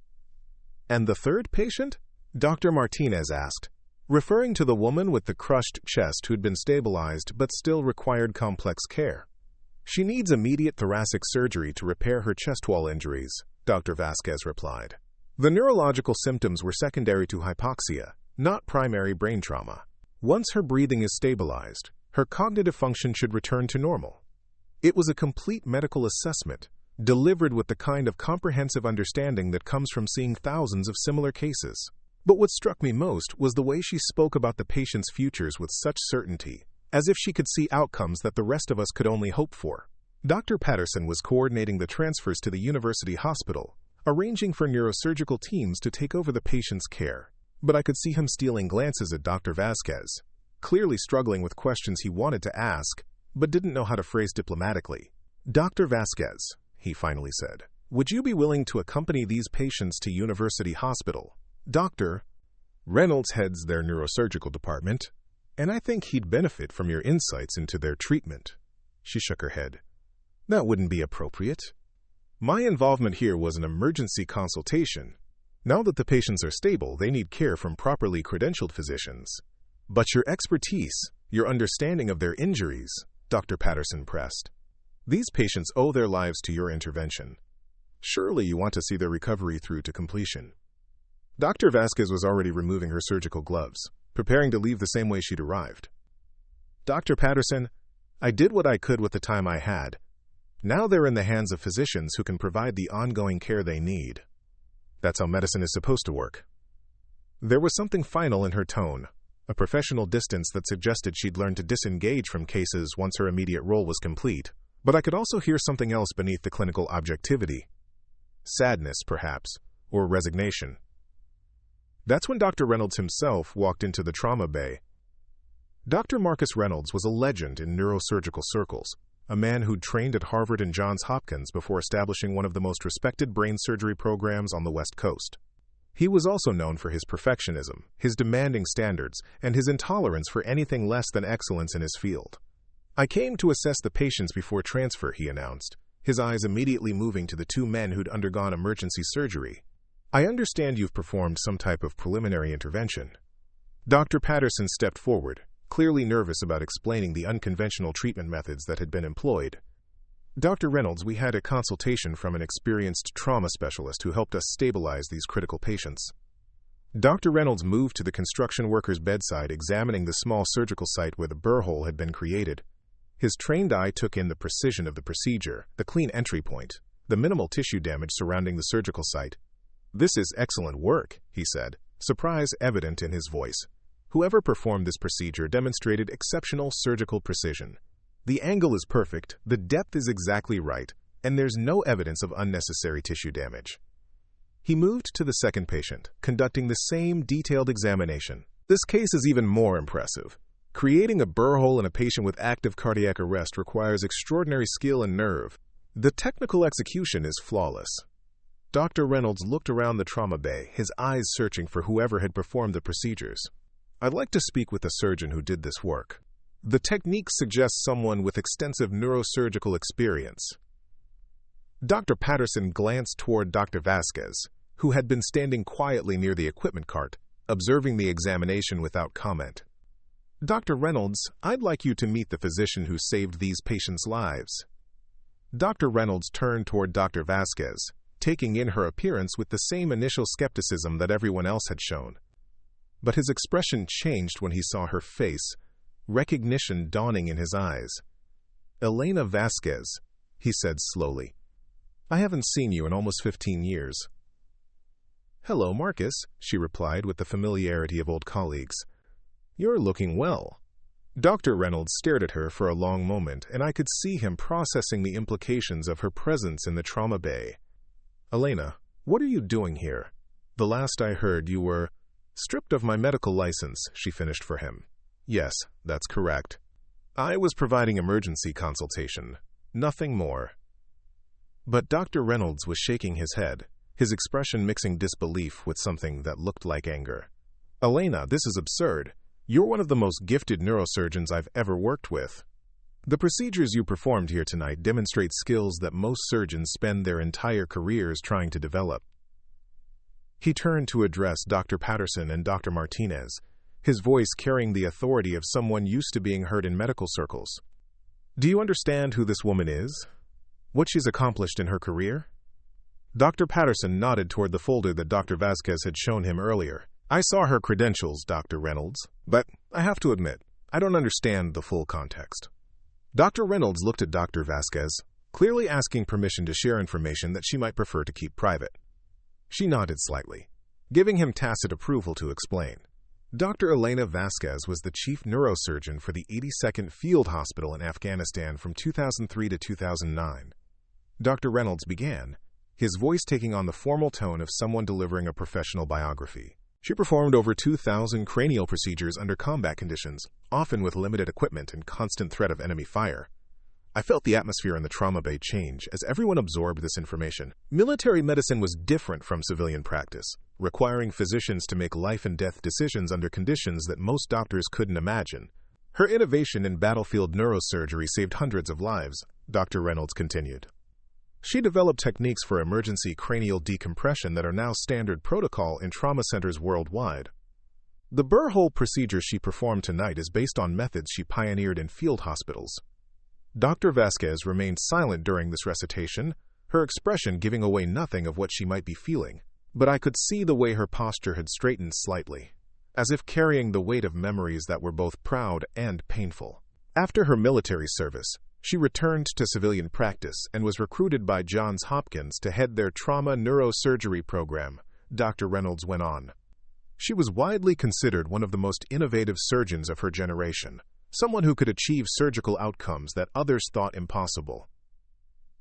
A: And the third patient? Dr. Martinez asked, referring to the woman with the crushed chest who'd been stabilized but still required complex care. She needs immediate thoracic surgery to repair her chest wall injuries, Dr. Vasquez replied. The neurological symptoms were secondary to hypoxia, not primary brain trauma. Once her breathing is stabilized, her cognitive function should return to normal. It was a complete medical assessment, delivered with the kind of comprehensive understanding that comes from seeing thousands of similar cases. But what struck me most was the way she spoke about the patient's futures with such certainty, as if she could see outcomes that the rest of us could only hope for. Dr. Patterson was coordinating the transfers to the university hospital, arranging for neurosurgical teams to take over the patient's care. But I could see him stealing glances at Dr. Vasquez, clearly struggling with questions he wanted to ask, but didn't know how to phrase diplomatically. Dr. Vasquez, he finally said, would you be willing to accompany these patients to University Hospital? Dr. Reynolds heads their neurosurgical department, and I think he'd benefit from your insights into their treatment. She shook her head. That wouldn't be appropriate. My involvement here was an emergency consultation. Now that the patients are stable, they need care from properly credentialed physicians. But your expertise, your understanding of their injuries, Dr. Patterson pressed. These patients owe their lives to your intervention. Surely you want to see their recovery through to completion. Dr. Vasquez was already removing her surgical gloves, preparing to leave the same way she'd arrived. Dr. Patterson, I did what I could with the time I had. Now they're in the hands of physicians who can provide the ongoing care they need. That's how medicine is supposed to work. There was something final in her tone, a professional distance that suggested she'd learned to disengage from cases once her immediate role was complete. But I could also hear something else beneath the clinical objectivity. Sadness, perhaps, or resignation. That's when Dr. Reynolds himself walked into the trauma bay. Dr. Marcus Reynolds was a legend in neurosurgical circles, a man who'd trained at Harvard and Johns Hopkins before establishing one of the most respected brain surgery programs on the West Coast. He was also known for his perfectionism, his demanding standards, and his intolerance for anything less than excellence in his field. I came to assess the patients before transfer, he announced, his eyes immediately moving to the two men who'd undergone emergency surgery. I understand you've performed some type of preliminary intervention. Dr. Patterson stepped forward, clearly nervous about explaining the unconventional treatment methods that had been employed. Dr. Reynolds, we had a consultation from an experienced trauma specialist who helped us stabilize these critical patients. Dr. Reynolds moved to the construction worker's bedside, examining the small surgical site where the burr hole had been created. His trained eye took in the precision of the procedure, the clean entry point, the minimal tissue damage surrounding the surgical site. This is excellent work, he said, surprise evident in his voice. Whoever performed this procedure demonstrated exceptional surgical precision. The angle is perfect, the depth is exactly right, and there's no evidence of unnecessary tissue damage. He moved to the second patient, conducting the same detailed examination. This case is even more impressive. Creating a burr hole in a patient with active cardiac arrest requires extraordinary skill and nerve. The technical execution is flawless. Dr. Reynolds looked around the trauma bay, his eyes searching for whoever had performed the procedures. I'd like to speak with the surgeon who did this work. The technique suggests someone with extensive neurosurgical experience. Dr. Patterson glanced toward Dr. Vasquez, who had been standing quietly near the equipment cart, observing the examination without comment. Dr. Reynolds, I'd like you to meet the physician who saved these patients' lives. Dr. Reynolds turned toward Dr. Vasquez, taking in her appearance with the same initial skepticism that everyone else had shown. But his expression changed when he saw her face, recognition dawning in his eyes. Elena Vasquez, he said slowly. I haven't seen you in almost 15 years. Hello, Marcus, she replied with the familiarity of old colleagues. You're looking well. Dr. Reynolds stared at her for a long moment, and I could see him processing the implications of her presence in the trauma bay. Elena, what are you doing here? The last I heard, you were stripped of my medical license, she finished for him. Yes, that's correct. I was providing emergency consultation. Nothing more. But Dr. Reynolds was shaking his head, his expression mixing disbelief with something that looked like anger. Elena, this is absurd. You're one of the most gifted neurosurgeons I've ever worked with. The procedures you performed here tonight demonstrate skills that most surgeons spend their entire careers trying to develop. He turned to address Dr. Patterson and Dr. Martinez, his voice carrying the authority of someone used to being heard in medical circles. Do you understand who this woman is? What she's accomplished in her career? Dr. Patterson nodded toward the folder that Dr. Vasquez had shown him earlier. I saw her credentials, Dr. Reynolds, but I have to admit, I don't understand the full context. Dr. Reynolds looked at Dr. Vasquez, clearly asking permission to share information that she might prefer to keep private. She nodded slightly, giving him tacit approval to explain. Dr. Elena Vasquez was the chief neurosurgeon for the 82nd Field Hospital in Afghanistan from 2003 to 2009. Dr. Reynolds began, his voice taking on the formal tone of someone delivering a professional biography. She performed over 2,000 cranial procedures under combat conditions, often with limited equipment and constant threat of enemy fire. I felt the atmosphere in the trauma bay change as everyone absorbed this information. Military medicine was different from civilian practice, requiring physicians to make life and death decisions under conditions that most doctors couldn't imagine. Her innovation in battlefield neurosurgery saved hundreds of lives, Dr. Reynolds continued. She developed techniques for emergency cranial decompression that are now standard protocol in trauma centers worldwide. The burr hole procedure she performed tonight is based on methods she pioneered in field hospitals. Dr. Vasquez remained silent during this recitation, her expression giving away nothing of what she might be feeling, but I could see the way her posture had straightened slightly, as if carrying the weight of memories that were both proud and painful. After her military service, she returned to civilian practice and was recruited by Johns Hopkins to head their trauma neurosurgery program, Dr. Reynolds went on. She was widely considered one of the most innovative surgeons of her generation, someone who could achieve surgical outcomes that others thought impossible.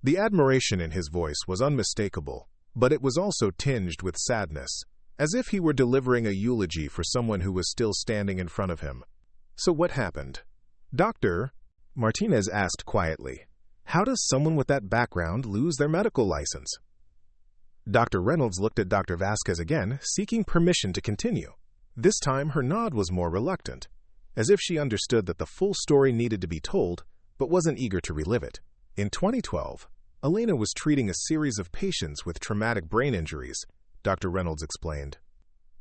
A: The admiration in his voice was unmistakable, but it was also tinged with sadness, as if he were delivering a eulogy for someone who was still standing in front of him. So what happened? Doctor, Martinez asked quietly, how does someone with that background lose their medical license? Dr. Reynolds looked at Dr. Vasquez again, seeking permission to continue. This time her nod was more reluctant, as if she understood that the full story needed to be told, but wasn't eager to relive it. In 2012, Elena was treating a series of patients with traumatic brain injuries, Dr. Reynolds explained.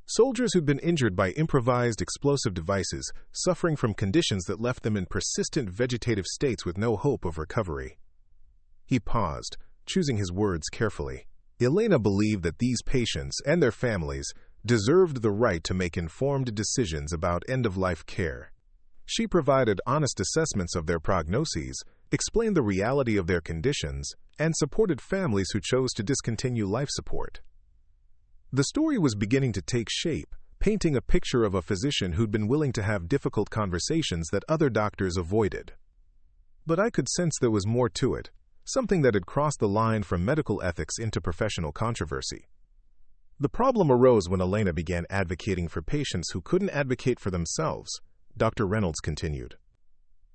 A: Soldiers who'd been injured by improvised explosive devices, suffering from conditions that left them in persistent vegetative states with no hope of recovery. He paused, choosing his words carefully. Elena believed that these patients and their families deserved the right to make informed decisions about end-of-life care. She provided honest assessments of their prognoses, explained the reality of their conditions, and supported families who chose to discontinue life support. The story was beginning to take shape, painting a picture of a physician who'd been willing to have difficult conversations that other doctors avoided. But I could sense there was more to it, something that had crossed the line from medical ethics into professional controversy. The problem arose when Elena began advocating for patients who couldn't advocate for themselves, Dr. Reynolds continued.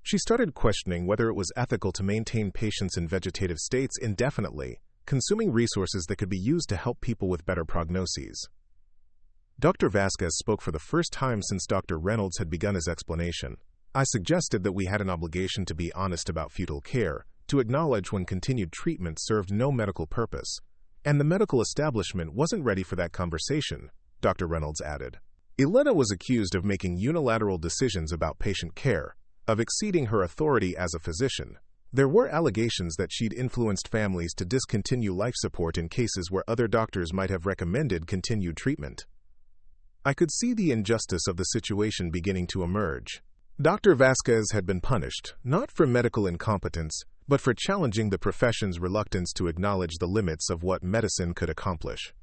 A: She started questioning whether it was ethical to maintain patients in vegetative states indefinitely, consuming resources that could be used to help people with better prognoses. Dr. Vasquez spoke for the first time since Dr. Reynolds had begun his explanation. I suggested that we had an obligation to be honest about futile care, to acknowledge when continued treatment served no medical purpose. And the medical establishment wasn't ready for that conversation, Dr. Reynolds added. Elena was accused of making unilateral decisions about patient care, of exceeding her authority as a physician. There were allegations that she'd influenced families to discontinue life support in cases where other doctors might have recommended continued treatment. I could see the injustice of the situation beginning to emerge. Dr. Vasquez had been punished, not for medical incompetence, but for challenging the profession's reluctance to acknowledge the limits of what medicine could accomplish.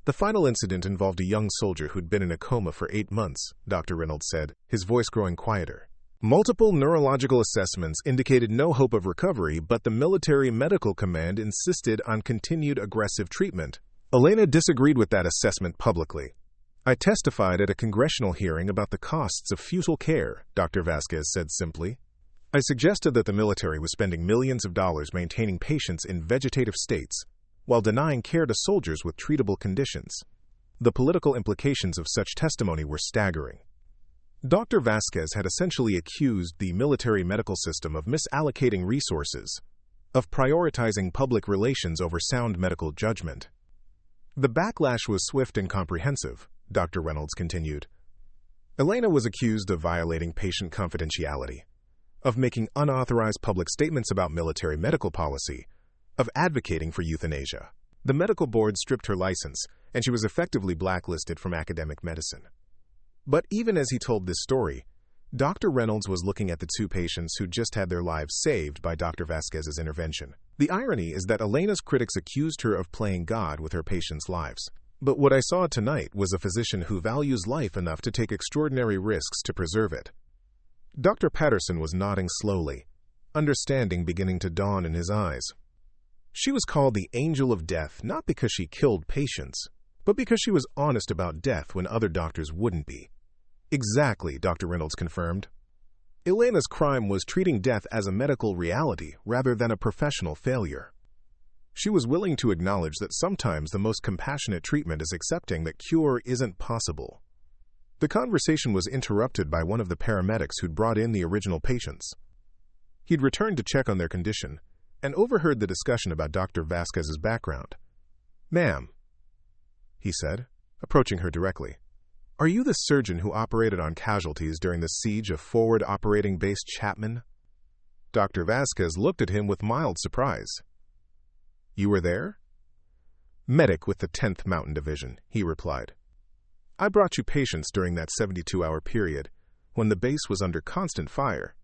A: The final incident involved a young soldier who'd been in a coma for 8 months, Dr. Reynolds said, his voice growing quieter. Multiple neurological assessments indicated no hope of recovery, but the military medical command insisted on continued aggressive treatment. Elena disagreed with that assessment publicly. "I testified at a congressional hearing about the costs of futile care," Dr. Vasquez said simply. "I suggested that the military was spending millions of dollars maintaining patients in vegetative states while denying care to soldiers with treatable conditions." The political implications of such testimony were staggering. Dr. Vasquez had essentially accused the military medical system of misallocating resources, of prioritizing public relations over sound medical judgment. "The backlash was swift and comprehensive," Dr. Reynolds continued. "Elena was accused of violating patient confidentiality, of making unauthorized public statements about military medical policy, of advocating for euthanasia. The medical board stripped her license, and she was effectively blacklisted from academic medicine." But even as he told this story, Dr. Reynolds was looking at the two patients who just had their lives saved by Dr. Vasquez's intervention. The irony is that Elena's critics accused her of playing God with her patients' lives. But what I saw tonight was a physician who values life enough to take extraordinary risks to preserve it. Dr. Patterson was nodding slowly, understanding beginning to dawn in his eyes. She was called the Angel of Death not because she killed patients, but because she was honest about death when other doctors wouldn't be. "Exactly," Dr. Reynolds confirmed. "Elena's crime was treating death as a medical reality rather than a professional failure. She was willing to acknowledge that sometimes the most compassionate treatment is accepting that cure isn't possible." The conversation was interrupted by one of the paramedics who'd brought in the original patients. He'd returned to check on their condition and overheard the discussion about Dr. Vasquez's background. "Ma'am," he said, approaching her directly, "are you the surgeon who operated on casualties during the siege of Forward Operating Base Chapman?" Dr. Vasquez looked at him with mild surprise. "You were there?" "Medic with the 10th Mountain Division," he replied. "I brought you patients during that 72-hour period when the base was under constant fire.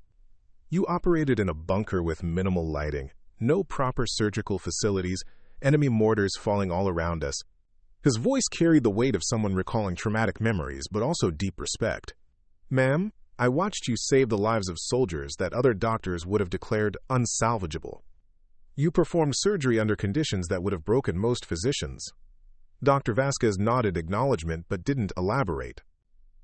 A: You operated in a bunker with minimal lighting, no proper surgical facilities, enemy mortars falling all around us." His voice carried the weight of someone recalling traumatic memories, but also deep respect. "Ma'am, I watched you save the lives of soldiers that other doctors would have declared unsalvageable. You performed surgery under conditions that would have broken most physicians." Dr. Vasquez nodded acknowledgement but didn't elaborate.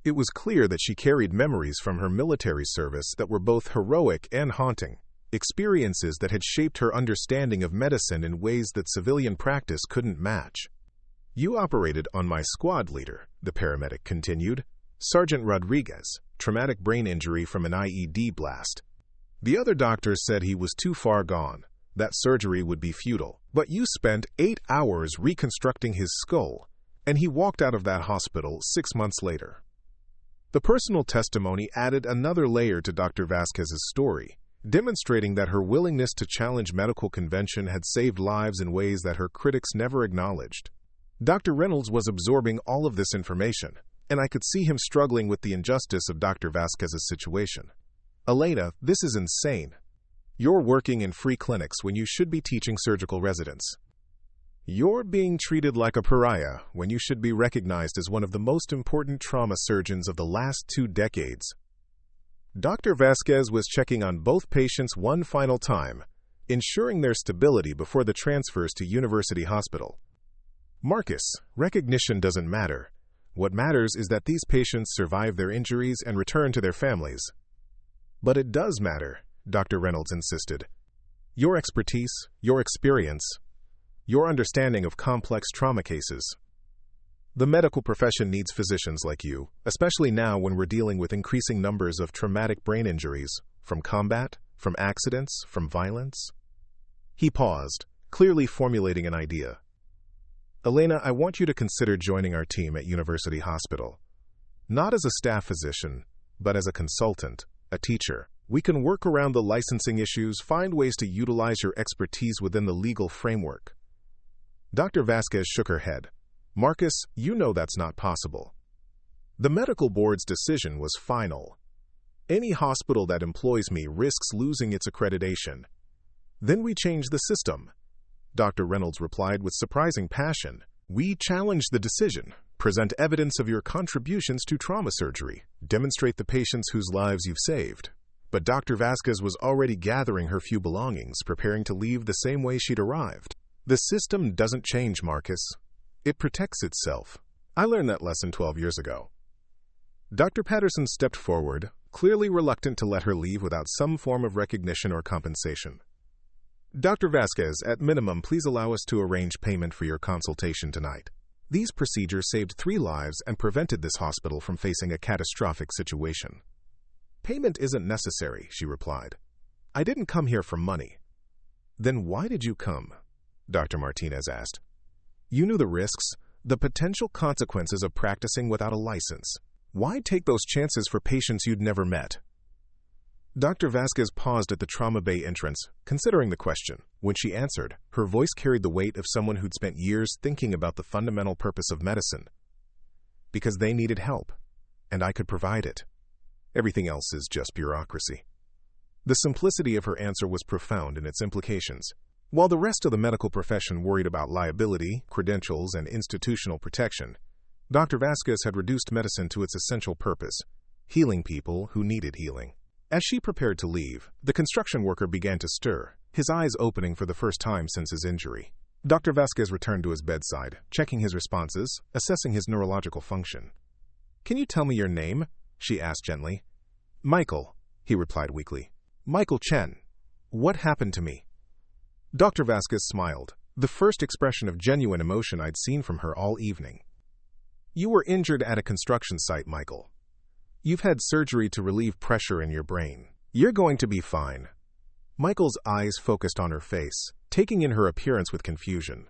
A: It was clear that she carried memories from her military service that were both heroic and haunting, experiences that had shaped her understanding of medicine in ways that civilian practice couldn't match. "You operated on my squad leader," the paramedic continued, "Sergeant Rodriguez, traumatic brain injury from an IED blast. The other doctors said he was too far gone, that surgery would be futile, but you spent 8 hours reconstructing his skull, and he walked out of that hospital 6 months later." The personal testimony added another layer to Dr. Vasquez's story, demonstrating that her willingness to challenge medical convention had saved lives in ways that her critics never acknowledged. Dr. Reynolds was absorbing all of this information, and I could see him struggling with the injustice of Dr. Vasquez's situation. "Elena, this is insane. You're working in free clinics when you should be teaching surgical residents. You're being treated like a pariah when you should be recognized as one of the most important trauma surgeons of the last 2 decades." Dr. Vasquez was checking on both patients one final time, ensuring their stability before the transfers to University Hospital. "Marcus, recognition doesn't matter. What matters is that these patients survive their injuries and return to their families." "But it does matter," Dr. Reynolds insisted. "Your expertise, your experience, your understanding of complex trauma cases. The medical profession needs physicians like you, especially now when we're dealing with increasing numbers of traumatic brain injuries, from combat, from accidents, from violence." He paused, clearly formulating an idea. "Elena, I want you to consider joining our team at University Hospital. Not as a staff physician, but as a consultant, a teacher. We can work around the licensing issues, find ways to utilize your expertise within the legal framework." Dr. Vasquez shook her head. "Marcus, you know that's not possible." The medical board's decision was final. "Any hospital that employs me risks losing its accreditation. Then we change the system." Dr. Reynolds replied with surprising passion. "We challenge the decision, present evidence of your contributions to trauma surgery, demonstrate the patients whose lives you've saved." But Dr. Vasquez was already gathering her few belongings, preparing to leave the same way she'd arrived. "The system doesn't change, Marcus. It protects itself. I learned that lesson 12 years ago. Dr. Patterson stepped forward, clearly reluctant to let her leave without some form of recognition or compensation. Dr. Vasquez, at minimum, please allow us to arrange payment for your consultation tonight. These procedures saved 3 lives and prevented this hospital from facing a catastrophic situation. Payment isn't necessary, she replied. I didn't come here for money. Then why did you come? Dr. Martinez asked. You knew the risks, the potential consequences of practicing without a license. Why take those chances for patients you'd never met? Dr. Vasquez paused at the trauma bay entrance, considering the question. When she answered, her voice carried the weight of someone who'd spent years thinking about the fundamental purpose of medicine. Because they needed help, and I could provide it. Everything else is just bureaucracy. The simplicity of her answer was profound in its implications. While the rest of the medical profession worried about liability, credentials, and institutional protection, Dr. Vasquez had reduced medicine to its essential purpose, healing people who needed healing. As she prepared to leave, the construction worker began to stir, his eyes opening for the first time since his injury. Dr. Vasquez returned to his bedside, checking his responses, assessing his neurological function. Can you tell me your name? She asked gently. Michael, he replied weakly. Michael Chen. What happened to me? Dr. Vasquez smiled, the first expression of genuine emotion I'd seen from her all evening. You were injured at a construction site, Michael. You've had surgery to relieve pressure in your brain. You're going to be fine. Michael's eyes focused on her face, taking in her appearance with confusion.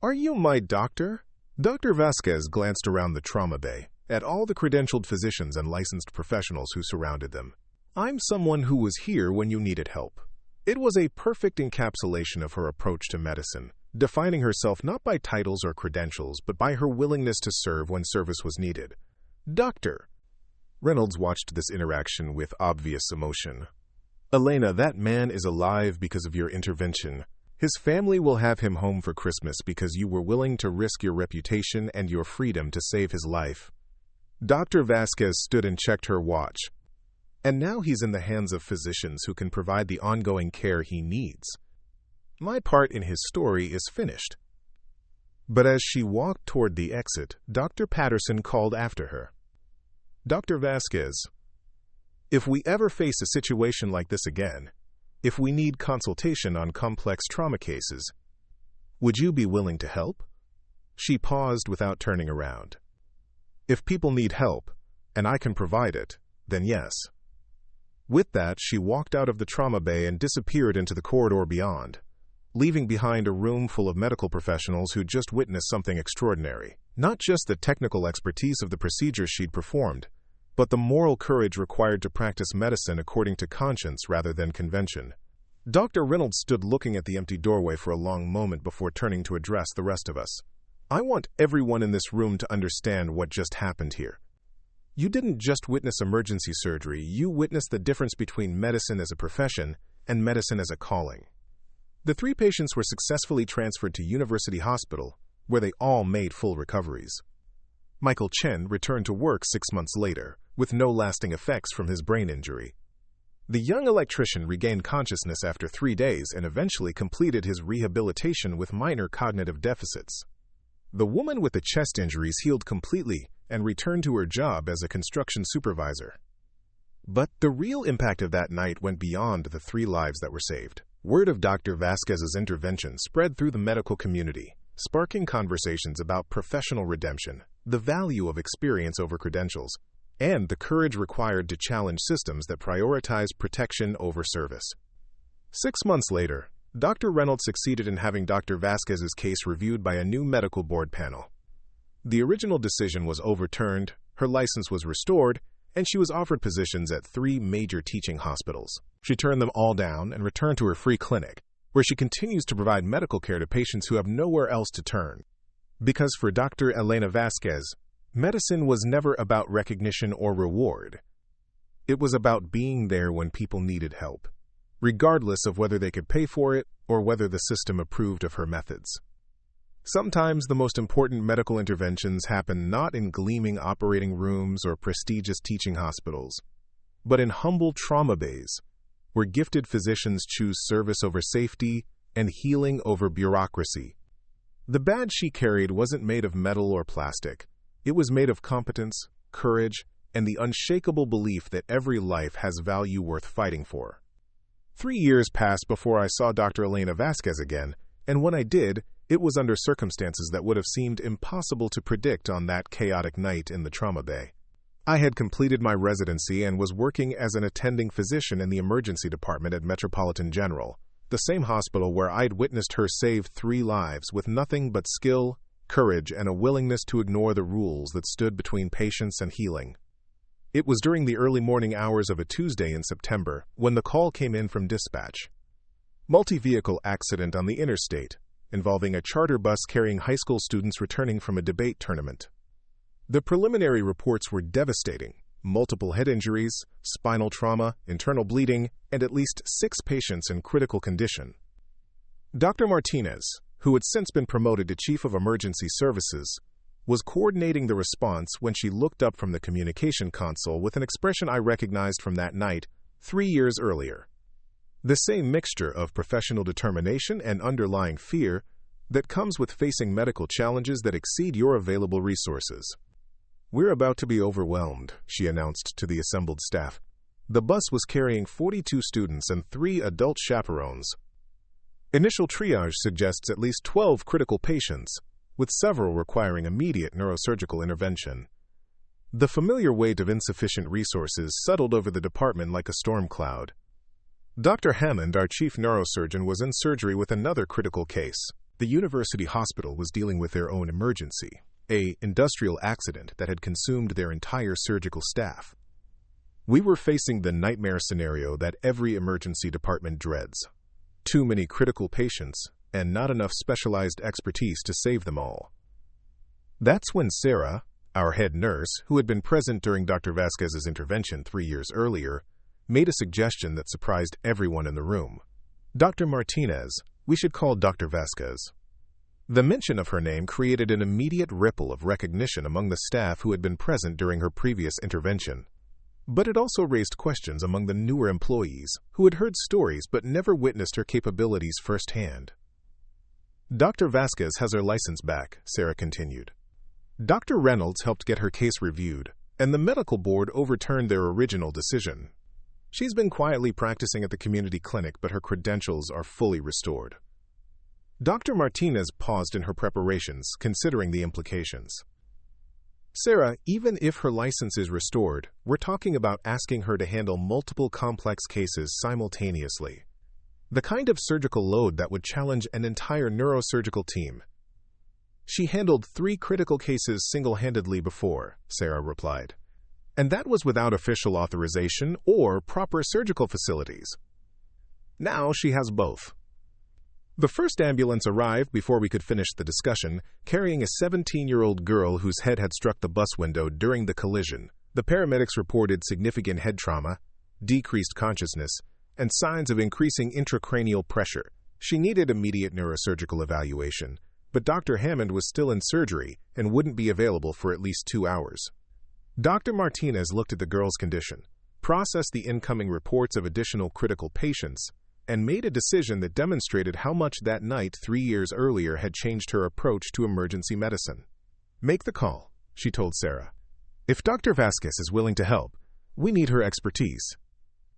A: Are you my doctor? Dr. Vasquez glanced around the trauma bay, at all the credentialed physicians and licensed professionals who surrounded them. I'm someone who was here when you needed help. It was a perfect encapsulation of her approach to medicine, defining herself not by titles or credentials, but by her willingness to serve when service was needed. Doctor. Reynolds watched this interaction with obvious emotion. Elena, that man is alive because of your intervention. His family will have him home for Christmas because you were willing to risk your reputation and your freedom to save his life. Dr. Vasquez stood and checked her watch. And now he's in the hands of physicians who can provide the ongoing care he needs. My part in his story is finished. But as she walked toward the exit, Dr. Patterson called after her. Dr. Vasquez, if we ever face a situation like this again, if we need consultation on complex trauma cases, would you be willing to help? She paused without turning around. If people need help, and I can provide it, then yes. With that, she walked out of the trauma bay and disappeared into the corridor beyond, leaving behind a room full of medical professionals who just witnessed something extraordinary. Not just the technical expertise of the procedures she'd performed, but the moral courage required to practice medicine according to conscience rather than convention. Dr. Reynolds stood looking at the empty doorway for a long moment before turning to address the rest of us. I want everyone in this room to understand what just happened here. You didn't just witness emergency surgery, you witnessed the difference between medicine as a profession and medicine as a calling. The 3 patients were successfully transferred to University Hospital, where they all made full recoveries. Michael Chen returned to work 6 months later, with no lasting effects from his brain injury. The young electrician regained consciousness after 3 days and eventually completed his rehabilitation with minor cognitive deficits. The woman with the chest injuries healed completely and returned to her job as a construction supervisor. But the real impact of that night went beyond the 3 lives that were saved. Word of Dr. Vasquez's intervention spread through the medical community, sparking conversations about professional redemption, the value of experience over credentials, and the courage required to challenge systems that prioritize protection over service. 6 months later, Dr. Reynolds succeeded in having Dr. Vasquez's case reviewed by a new medical board panel. The original decision was overturned, her license was restored, and she was offered positions at 3 major teaching hospitals. She turned them all down and returned to her free clinic, where she continues to provide medical care to patients who have nowhere else to turn. Because for Dr. Elena Vasquez, medicine was never about recognition or reward. It was about being there when people needed help, regardless of whether they could pay for it or whether the system approved of her methods. Sometimes the most important medical interventions happen not in gleaming operating rooms or prestigious teaching hospitals, but in humble trauma bays, where gifted physicians choose service over safety and healing over bureaucracy. The badge she carried wasn't made of metal or plastic. It was made of competence, courage, and the unshakable belief that every life has value worth fighting for. 3 years passed before I saw Dr. Elena Vasquez again, and when I did, it was under circumstances that would have seemed impossible to predict on that chaotic night in the trauma bay. I had completed my residency and was working as an attending physician in the emergency department at Metropolitan General, the same hospital where I'd witnessed her save 3 lives with nothing but skill, courage, and a willingness to ignore the rules that stood between patients and healing. It was during the early morning hours of a Tuesday in September when the call came in from dispatch. Multi-vehicle accident on the Interstate, involving a charter bus carrying high school students returning from a debate tournament. The preliminary reports were devastating: multiple head injuries, spinal trauma, internal bleeding, and at least 6 patients in critical condition. Dr. Martinez, who had since been promoted to Chief of Emergency Services, was coordinating the response when she looked up from the communication console with an expression I recognized from that night 3 years earlier. The same mixture of professional determination and underlying fear that comes with facing medical challenges that exceed your available resources. "We're about to be overwhelmed," she announced to the assembled staff. The bus was carrying 42 students and 3 adult chaperones. Initial triage suggests at least 12 critical patients, with several requiring immediate neurosurgical intervention. The familiar weight of insufficient resources settled over the department like a storm cloud. Dr. Hammond, our chief neurosurgeon, was in surgery with another critical case. The university hospital was dealing with their own emergency, an industrial accident that had consumed their entire surgical staff. We were facing the nightmare scenario that every emergency department dreads: too many critical patients and not enough specialized expertise to save them all. That's when Sarah, our head nurse, who had been present during Dr. Vasquez's intervention 3 years earlier, made a suggestion that surprised everyone in the room. "Dr. Martinez, we should call Dr. Vasquez." The mention of her name created an immediate ripple of recognition among the staff who had been present during her previous intervention. But it also raised questions among the newer employees who had heard stories but never witnessed her capabilities firsthand. "Dr. Vasquez has her license back," Sarah continued. "Dr. Reynolds helped get her case reviewed, and the medical board overturned their original decision. She's been quietly practicing at the community clinic, but her credentials are fully restored." Dr. Martinez paused in her preparations, considering the implications. "Sarah, even if her license is restored, we're talking about asking her to handle multiple complex cases simultaneously. The kind of surgical load that would challenge an entire neurosurgical team." "She handled 3 critical cases single-handedly before," Sarah replied. "And that was without official authorization or proper surgical facilities. Now she has both." The first ambulance arrived before we could finish the discussion, carrying a 17-year-old girl whose head had struck the bus window during the collision. The paramedics reported significant head trauma, decreased consciousness, and signs of increasing intracranial pressure. She needed immediate neurosurgical evaluation, but Dr. Hammond was still in surgery and wouldn't be available for at least 2 hours. Dr. Martinez looked at the girl's condition, processed the incoming reports of additional critical patients, and made a decision that demonstrated how much that night 3 years earlier had changed her approach to emergency medicine. "Make the call," she told Sarah. "If Dr. Vasquez is willing to help, we need her expertise."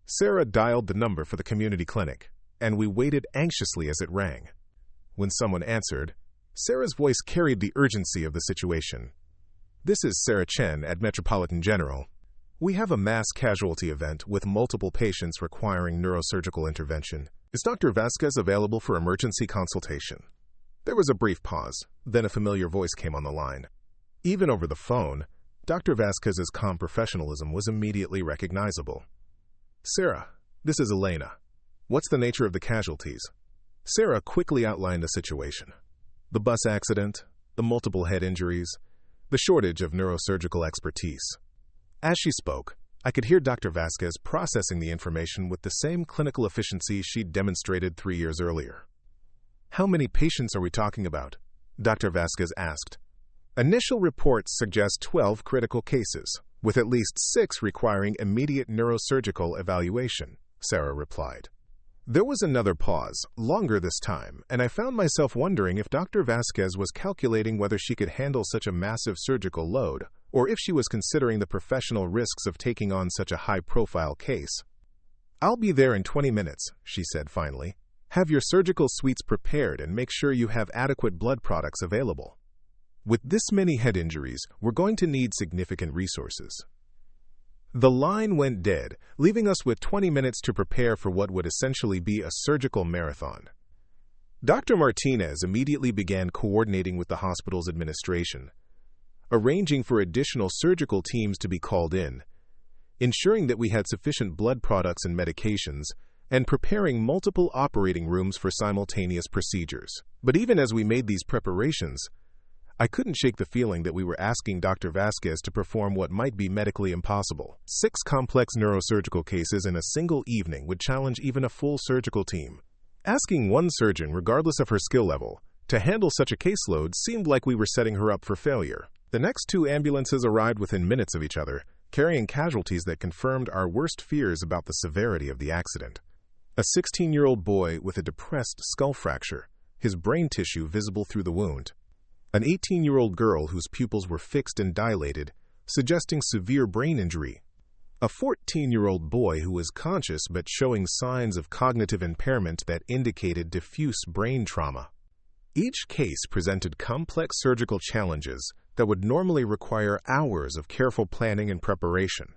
A: Sarah dialed the number for the community clinic, and we waited anxiously as it rang. When someone answered, Sarah's voice carried the urgency of the situation. "This is Sarah Chen at Metropolitan General. We have a mass casualty event with multiple patients requiring neurosurgical intervention. Is Dr. Vasquez available for emergency consultation?" There was a brief pause, then a familiar voice came on the line. Even over the phone, Dr. Vasquez's calm professionalism was immediately recognizable. "Sarah, this is Elena. What's the nature of the casualties?" Sarah quickly outlined the situation: the bus accident, the multiple head injuries, the shortage of neurosurgical expertise. As she spoke, I could hear Dr. Vasquez processing the information with the same clinical efficiency she'd demonstrated 3 years earlier. "How many patients are we talking about?" Dr. Vasquez asked. "Initial reports suggest 12 critical cases, with at least 6 requiring immediate neurosurgical evaluation," Sarah replied. There was another pause, longer this time, and I found myself wondering if Dr. Vasquez was calculating whether she could handle such a massive surgical load, or if she was considering the professional risks of taking on such a high-profile case. "I'll be there in 20 minutes, she said finally. "Have your surgical suites prepared and make sure you have adequate blood products available. With this many head injuries, we're going to need significant resources." The line went dead, leaving us with 20 minutes to prepare for what would essentially be a surgical marathon. Dr. Martinez immediately began coordinating with the hospital's administration, arranging for additional surgical teams to be called in, ensuring that we had sufficient blood products and medications, and preparing multiple operating rooms for simultaneous procedures. But even as we made these preparations, I couldn't shake the feeling that we were asking Dr. Vasquez to perform what might be medically impossible. 6 complex neurosurgical cases in a single evening would challenge even a full surgical team. Asking one surgeon, regardless of her skill level, to handle such a caseload seemed like we were setting her up for failure. The next 2 ambulances arrived within minutes of each other, carrying casualties that confirmed our worst fears about the severity of the accident. A 16-year-old boy with a depressed skull fracture, his brain tissue visible through the wound. An 18-year-old girl whose pupils were fixed and dilated, suggesting severe brain injury. A 14-year-old boy who was conscious but showing signs of cognitive impairment that indicated diffuse brain trauma. Each case presented complex surgical challenges that would normally require hours of careful planning and preparation.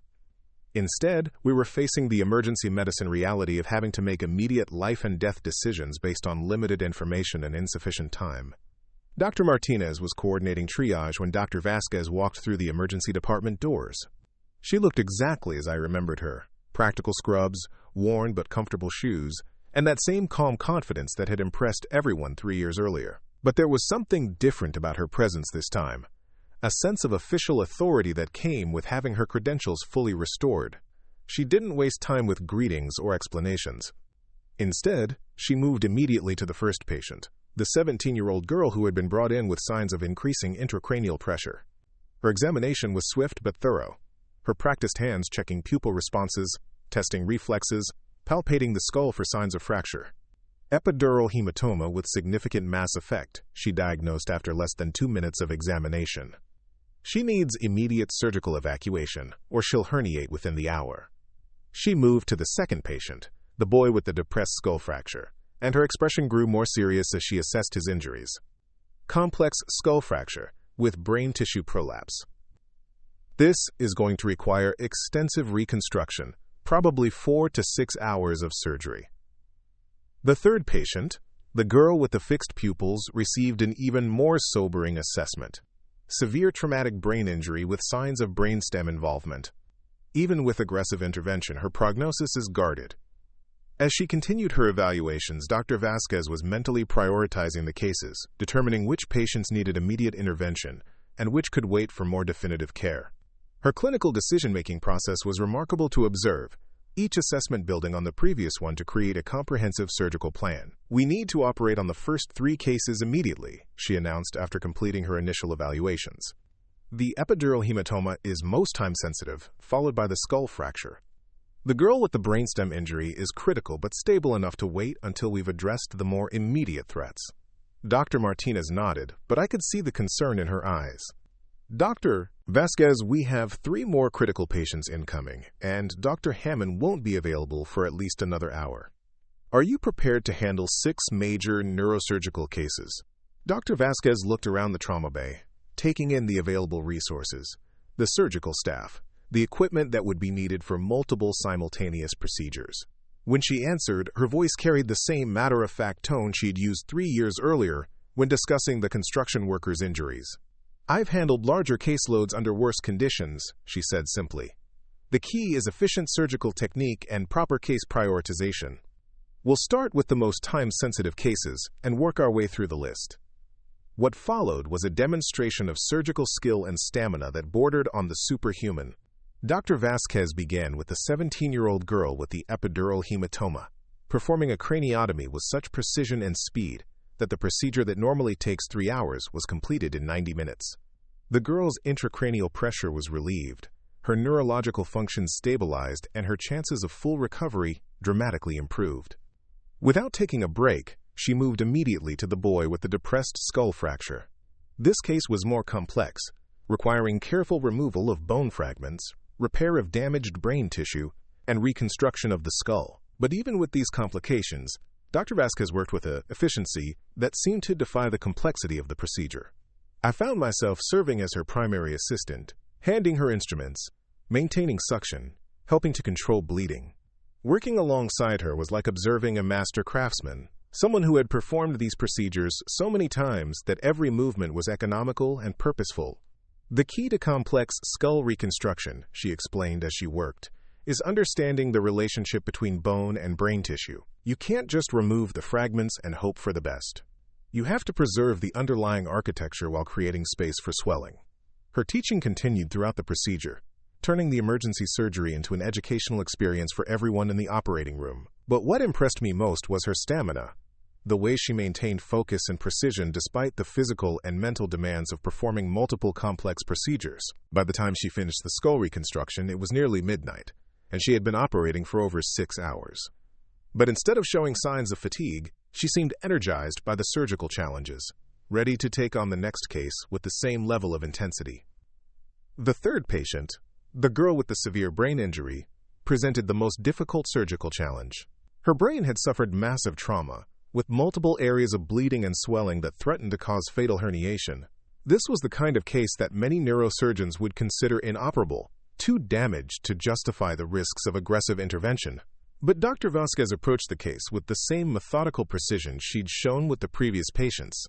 A: Instead, we were facing the emergency medicine reality of having to make immediate life-and-death decisions based on limited information and insufficient time. Dr. Martinez was coordinating triage when Dr. Vasquez walked through the emergency department doors. She looked exactly as I remembered her: practical scrubs, worn but comfortable shoes, and that same calm confidence that had impressed everyone 3 years earlier. But there was something different about her presence this time, a sense of official authority that came with having her credentials fully restored. She didn't waste time with greetings or explanations. Instead, she moved immediately to the first patient, the 17-year-old girl who had been brought in with signs of increasing intracranial pressure. Her examination was swift but thorough, her practiced hands checking pupil responses, testing reflexes, palpating the skull for signs of fracture. Epidural hematoma with significant mass effect, she diagnosed after less than 2 minutes of examination. She needs immediate surgical evacuation, or she'll herniate within the hour. She moved to the second patient, the boy with the depressed skull fracture, and her expression grew more serious as she assessed his injuries. Complex skull fracture with brain tissue prolapse. This is going to require extensive reconstruction, probably 4 to 6 hours of surgery. The third patient, the girl with the fixed pupils, received an even more sobering assessment: severe traumatic brain injury with signs of brainstem involvement. Even with aggressive intervention, her prognosis is guarded. As she continued her evaluations, Dr. Vasquez was mentally prioritizing the cases, determining which patients needed immediate intervention and which could wait for more definitive care. Her clinical decision-making process was remarkable to observe, each assessment building on the previous one to create a comprehensive surgical plan. "We need to operate on the first 3 cases immediately," she announced after completing her initial evaluations. "The epidural hematoma is most time-sensitive, followed by the skull fracture. The girl with the brainstem injury is critical but stable enough to wait until we've addressed the more immediate threats." Dr. Martinez nodded, but I could see the concern in her eyes. "Dr. Vasquez, we have 3 more critical patients incoming, and Dr. Hammond won't be available for at least another hour. Are you prepared to handle 6 major neurosurgical cases?" Dr. Vasquez looked around the trauma bay, taking in the available resources, the surgical staff, the equipment that would be needed for multiple simultaneous procedures. When she answered, her voice carried the same matter-of-fact tone she'd used 3 years earlier when discussing the construction workers' injuries. "I've handled larger caseloads under worse conditions," she said simply. "The key is efficient surgical technique and proper case prioritization. We'll start with the most time-sensitive cases and work our way through the list." What followed was a demonstration of surgical skill and stamina that bordered on the superhuman. Dr. Vasquez began with the 17-year-old girl with the epidural hematoma, performing a craniotomy with such precision and speed that the procedure that normally takes 3 hours was completed in 90 minutes. The girl's intracranial pressure was relieved, her neurological functions stabilized, and her chances of full recovery dramatically improved. Without taking a break, she moved immediately to the boy with the depressed skull fracture. This case was more complex, requiring careful removal of bone fragments, repair of damaged brain tissue, and reconstruction of the skull. But even with these complications, Dr. Vasquez worked with an efficiency that seemed to defy the complexity of the procedure. I found myself serving as her primary assistant, handing her instruments, maintaining suction, helping to control bleeding. Working alongside her was like observing a master craftsman, someone who had performed these procedures so many times that every movement was economical and purposeful. The key to complex skull reconstruction, she explained as she worked, is understanding the relationship between bone and brain tissue. You can't just remove the fragments and hope for the best. You have to preserve the underlying architecture while creating space for swelling. Her teaching continued throughout the procedure, turning the emergency surgery into an educational experience for everyone in the operating room. But what impressed me most was her stamina, the way she maintained focus and precision despite the physical and mental demands of performing multiple complex procedures. By the time she finished the skull reconstruction, it was nearly midnight, and she had been operating for over 6 hours. But instead of showing signs of fatigue, she seemed energized by the surgical challenges, ready to take on the next case with the same level of intensity. The third patient, the girl with the severe brain injury, presented the most difficult surgical challenge. Her brain had suffered massive trauma, with multiple areas of bleeding and swelling that threatened to cause fatal herniation. This was the kind of case that many neurosurgeons would consider inoperable, too damaged to justify the risks of aggressive intervention. But Dr. Vasquez approached the case with the same methodical precision she'd shown with the previous patients.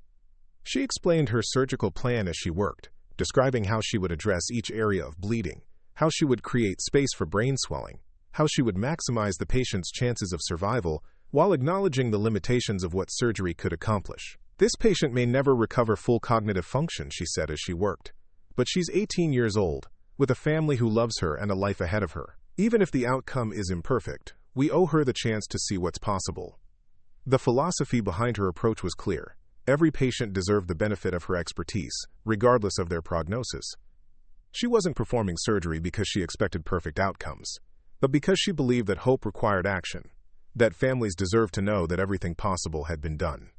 A: She explained her surgical plan as she worked, describing how she would address each area of bleeding, how she would create space for brain swelling, how she would maximize the patient's chances of survival while acknowledging the limitations of what surgery could accomplish. This patient may never recover full cognitive function, she said as she worked, but she's 18 years old, with a family who loves her and a life ahead of her. Even if the outcome is imperfect, we owe her the chance to see what's possible. The philosophy behind her approach was clear. Every patient deserved the benefit of her expertise, regardless of their prognosis. She wasn't performing surgery because she expected perfect outcomes, but because she believed that hope required action, that families deserved to know that everything possible had been done.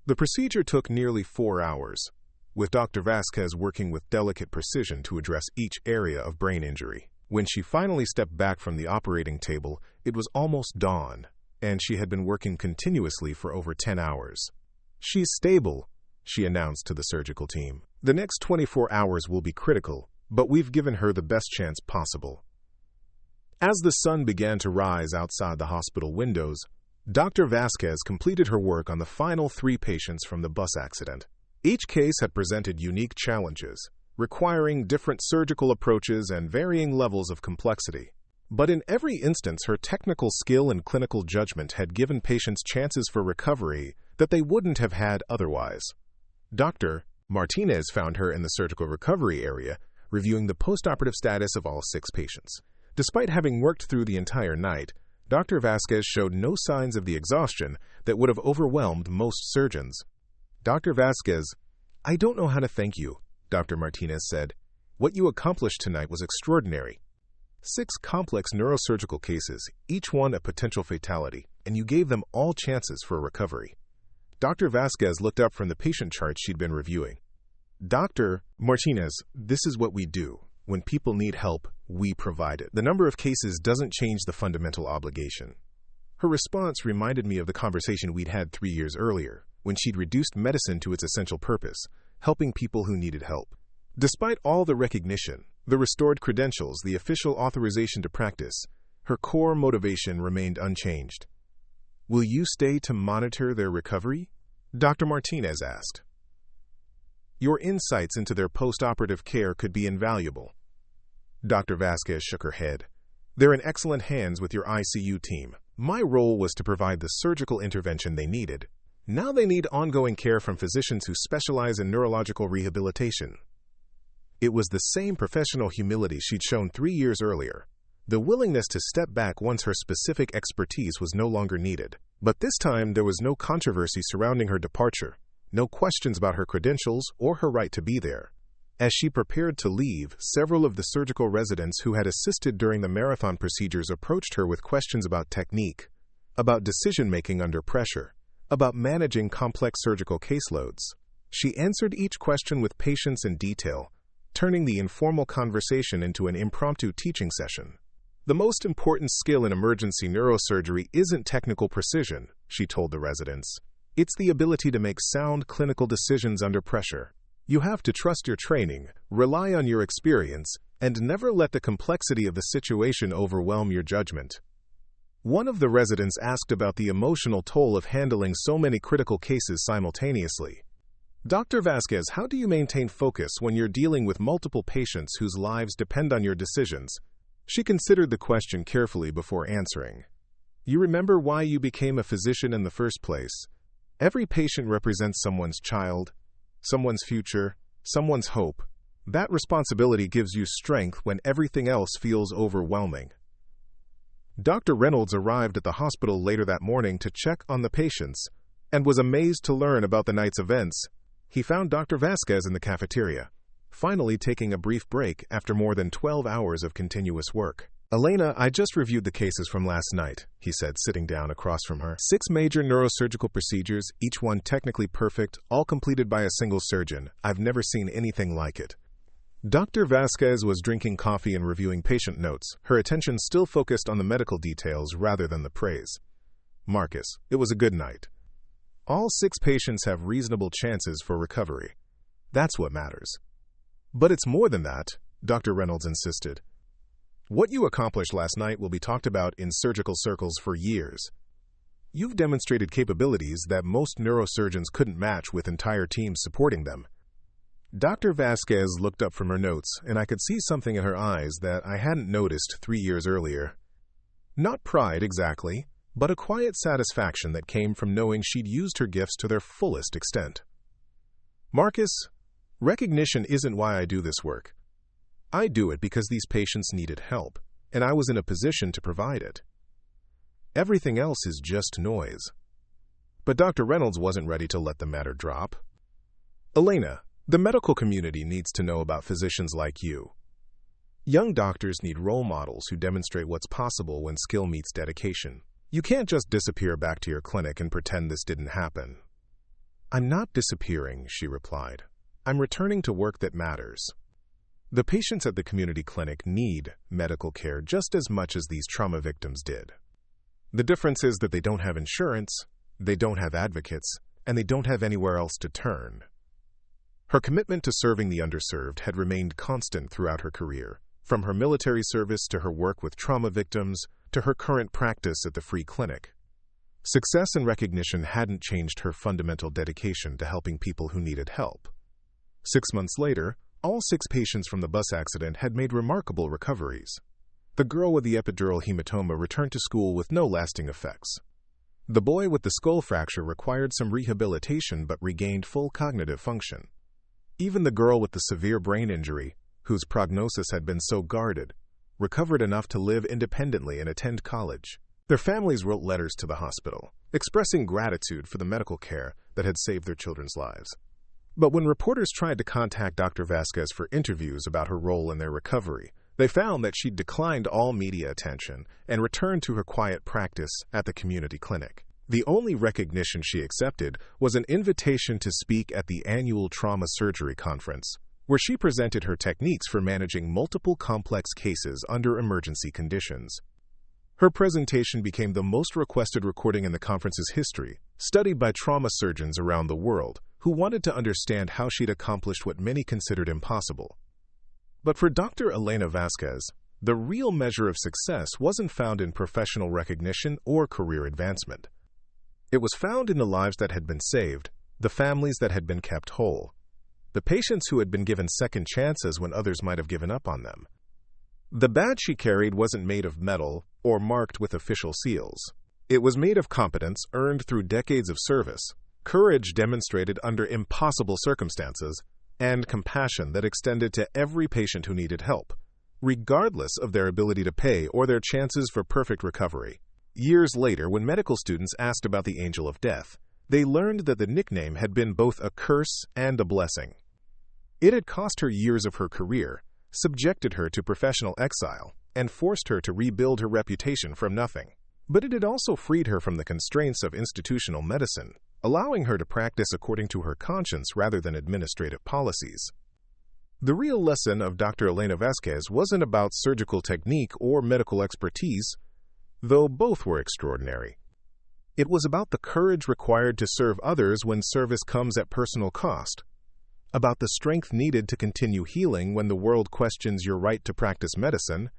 A: The procedure took nearly 4 hours, with Dr. Vasquez working with delicate precision to address each area of brain injury. When she finally stepped back from the operating table, it was almost dawn, and she had been working continuously for over 10 hours. "She's stable," she announced to the surgical team. "The next 24 hours will be critical, but we've given her the best chance possible." As the sun began to rise outside the hospital windows, Dr. Vasquez completed her work on the final 3 patients from the bus accident. Each case had presented unique challenges, requiring different surgical approaches and varying levels of complexity. But in every instance, her technical skill and clinical judgment had given patients chances for recovery that they wouldn't have had otherwise. Dr. Martinez found her in the surgical recovery area, reviewing the postoperative status of all 6 patients. Despite having worked through the entire night, Dr. Vasquez showed no signs of the exhaustion that would have overwhelmed most surgeons. "Dr. Vasquez, I don't know how to thank you," Dr. Martinez said. "What you accomplished tonight was extraordinary. 6 complex neurosurgical cases, each one a potential fatality, and you gave them all chances for recovery." Dr. Vasquez looked up from the patient chart she'd been reviewing. "Dr. Martinez, this is what we do. When people need help, we provide it. The number of cases doesn't change the fundamental obligation." Her response reminded me of the conversation we'd had 3 years earlier, when she'd reduced medicine to its essential purpose, helping people who needed help. Despite all the recognition, the restored credentials, the official authorization to practice, her core motivation remained unchanged. "Will you stay to monitor their recovery?" Dr. Martinez asked. "Your insights into their post-operative care could be invaluable." Dr. Vasquez shook her head. "They're in excellent hands with your ICU team. My role was to provide the surgical intervention they needed. Now they need ongoing care from physicians who specialize in neurological rehabilitation." It was the same professional humility she'd shown 3 years earlier, the willingness to step back once her specific expertise was no longer needed. But this time there was no controversy surrounding her departure, no questions about her credentials or her right to be there. As she prepared to leave, several of the surgical residents who had assisted during the marathon procedures approached her with questions about technique, about decision-making under pressure, about managing complex surgical caseloads. She answered each question with patience and detail, turning the informal conversation into an impromptu teaching session. The most important skill in emergency neurosurgery isn't technical precision, she told the residents. It's the ability to make sound clinical decisions under pressure. You have to trust your training, rely on your experience, and never let the complexity of the situation overwhelm your judgment. One of the residents asked about the emotional toll of handling so many critical cases simultaneously. Dr. Vasquez, how do you maintain focus when you're dealing with multiple patients whose lives depend on your decisions? She considered the question carefully before answering. You remember why you became a physician in the first place? Every patient represents someone's child, someone's future, someone's hope. That responsibility gives you strength when everything else feels overwhelming. Dr. Reynolds arrived at the hospital later that morning to check on the patients and was amazed to learn about the night's events. He found Dr. Vasquez in the cafeteria, finally taking a brief break after more than 12 hours of continuous work. Elena, I just reviewed the cases from last night, he said, sitting down across from her. 6 major neurosurgical procedures, each one technically perfect, all completed by a single surgeon. I've never seen anything like it. Dr. Vasquez was drinking coffee and reviewing patient notes, her attention still focused on the medical details rather than the praise. Marcus, it was a good night. All 6 patients have reasonable chances for recovery. That's what matters. But it's more than that, Dr. Reynolds insisted. What you accomplished last night will be talked about in surgical circles for years. You've demonstrated capabilities that most neurosurgeons couldn't match with entire teams supporting them. Dr. Vasquez looked up from her notes, and I could see something in her eyes that I hadn't noticed 3 years earlier. Not pride exactly, but a quiet satisfaction that came from knowing she'd used her gifts to their fullest extent. Marcus, recognition isn't why I do this work. I do it because these patients needed help, and I was in a position to provide it. Everything else is just noise. But Dr. Reynolds wasn't ready to let the matter drop. Elena, the medical community needs to know about physicians like you. Young doctors need role models who demonstrate what's possible when skill meets dedication. You can't just disappear back to your clinic and pretend this didn't happen. I'm not disappearing, she replied. I'm returning to work that matters. The patients at the community clinic need medical care just as much as these trauma victims did. The difference is that they don't have insurance, they don't have advocates, and they don't have anywhere else to turn. Her commitment to serving the underserved had remained constant throughout her career, from her military service to her work with trauma victims to her current practice at the free clinic. Success and recognition hadn't changed her fundamental dedication to helping people who needed help. 6 months later, all 6 patients from the bus accident had made remarkable recoveries. The girl with the epidural hematoma returned to school with no lasting effects. The boy with the skull fracture required some rehabilitation but regained full cognitive function. Even the girl with the severe brain injury, whose prognosis had been so guarded, recovered enough to live independently and attend college. Their families wrote letters to the hospital, expressing gratitude for the medical care that had saved their children's lives. But when reporters tried to contact Dr. Vasquez for interviews about her role in their recovery, they found that she'd declined all media attention and returned to her quiet practice at the community clinic. The only recognition she accepted was an invitation to speak at the annual trauma surgery conference, where she presented her techniques for managing multiple complex cases under emergency conditions. Her presentation became the most requested recording in the conference's history, studied by trauma surgeons around the world who wanted to understand how she'd accomplished what many considered impossible. But for Dr. Elena Vasquez, the real measure of success wasn't found in professional recognition or career advancement. It was found in the lives that had been saved, the families that had been kept whole, the patients who had been given second chances when others might have given up on them. The badge she carried wasn't made of metal or marked with official seals. It was made of competence earned through decades of service, courage demonstrated under impossible circumstances, and compassion that extended to every patient who needed help, regardless of their ability to pay or their chances for perfect recovery. Years later, when medical students asked about the Angel of Death, they learned that the nickname had been both a curse and a blessing. It had cost her years of her career, subjected her to professional exile, and forced her to rebuild her reputation from nothing. But it had also freed her from the constraints of institutional medicine, allowing her to practice according to her conscience rather than administrative policies. The real lesson of Dr. Elena Vasquez wasn't about surgical technique or medical expertise, though both were extraordinary. It was about the courage required to serve others when service comes at personal cost, about the strength needed to continue healing when the world questions your right to practice medicine,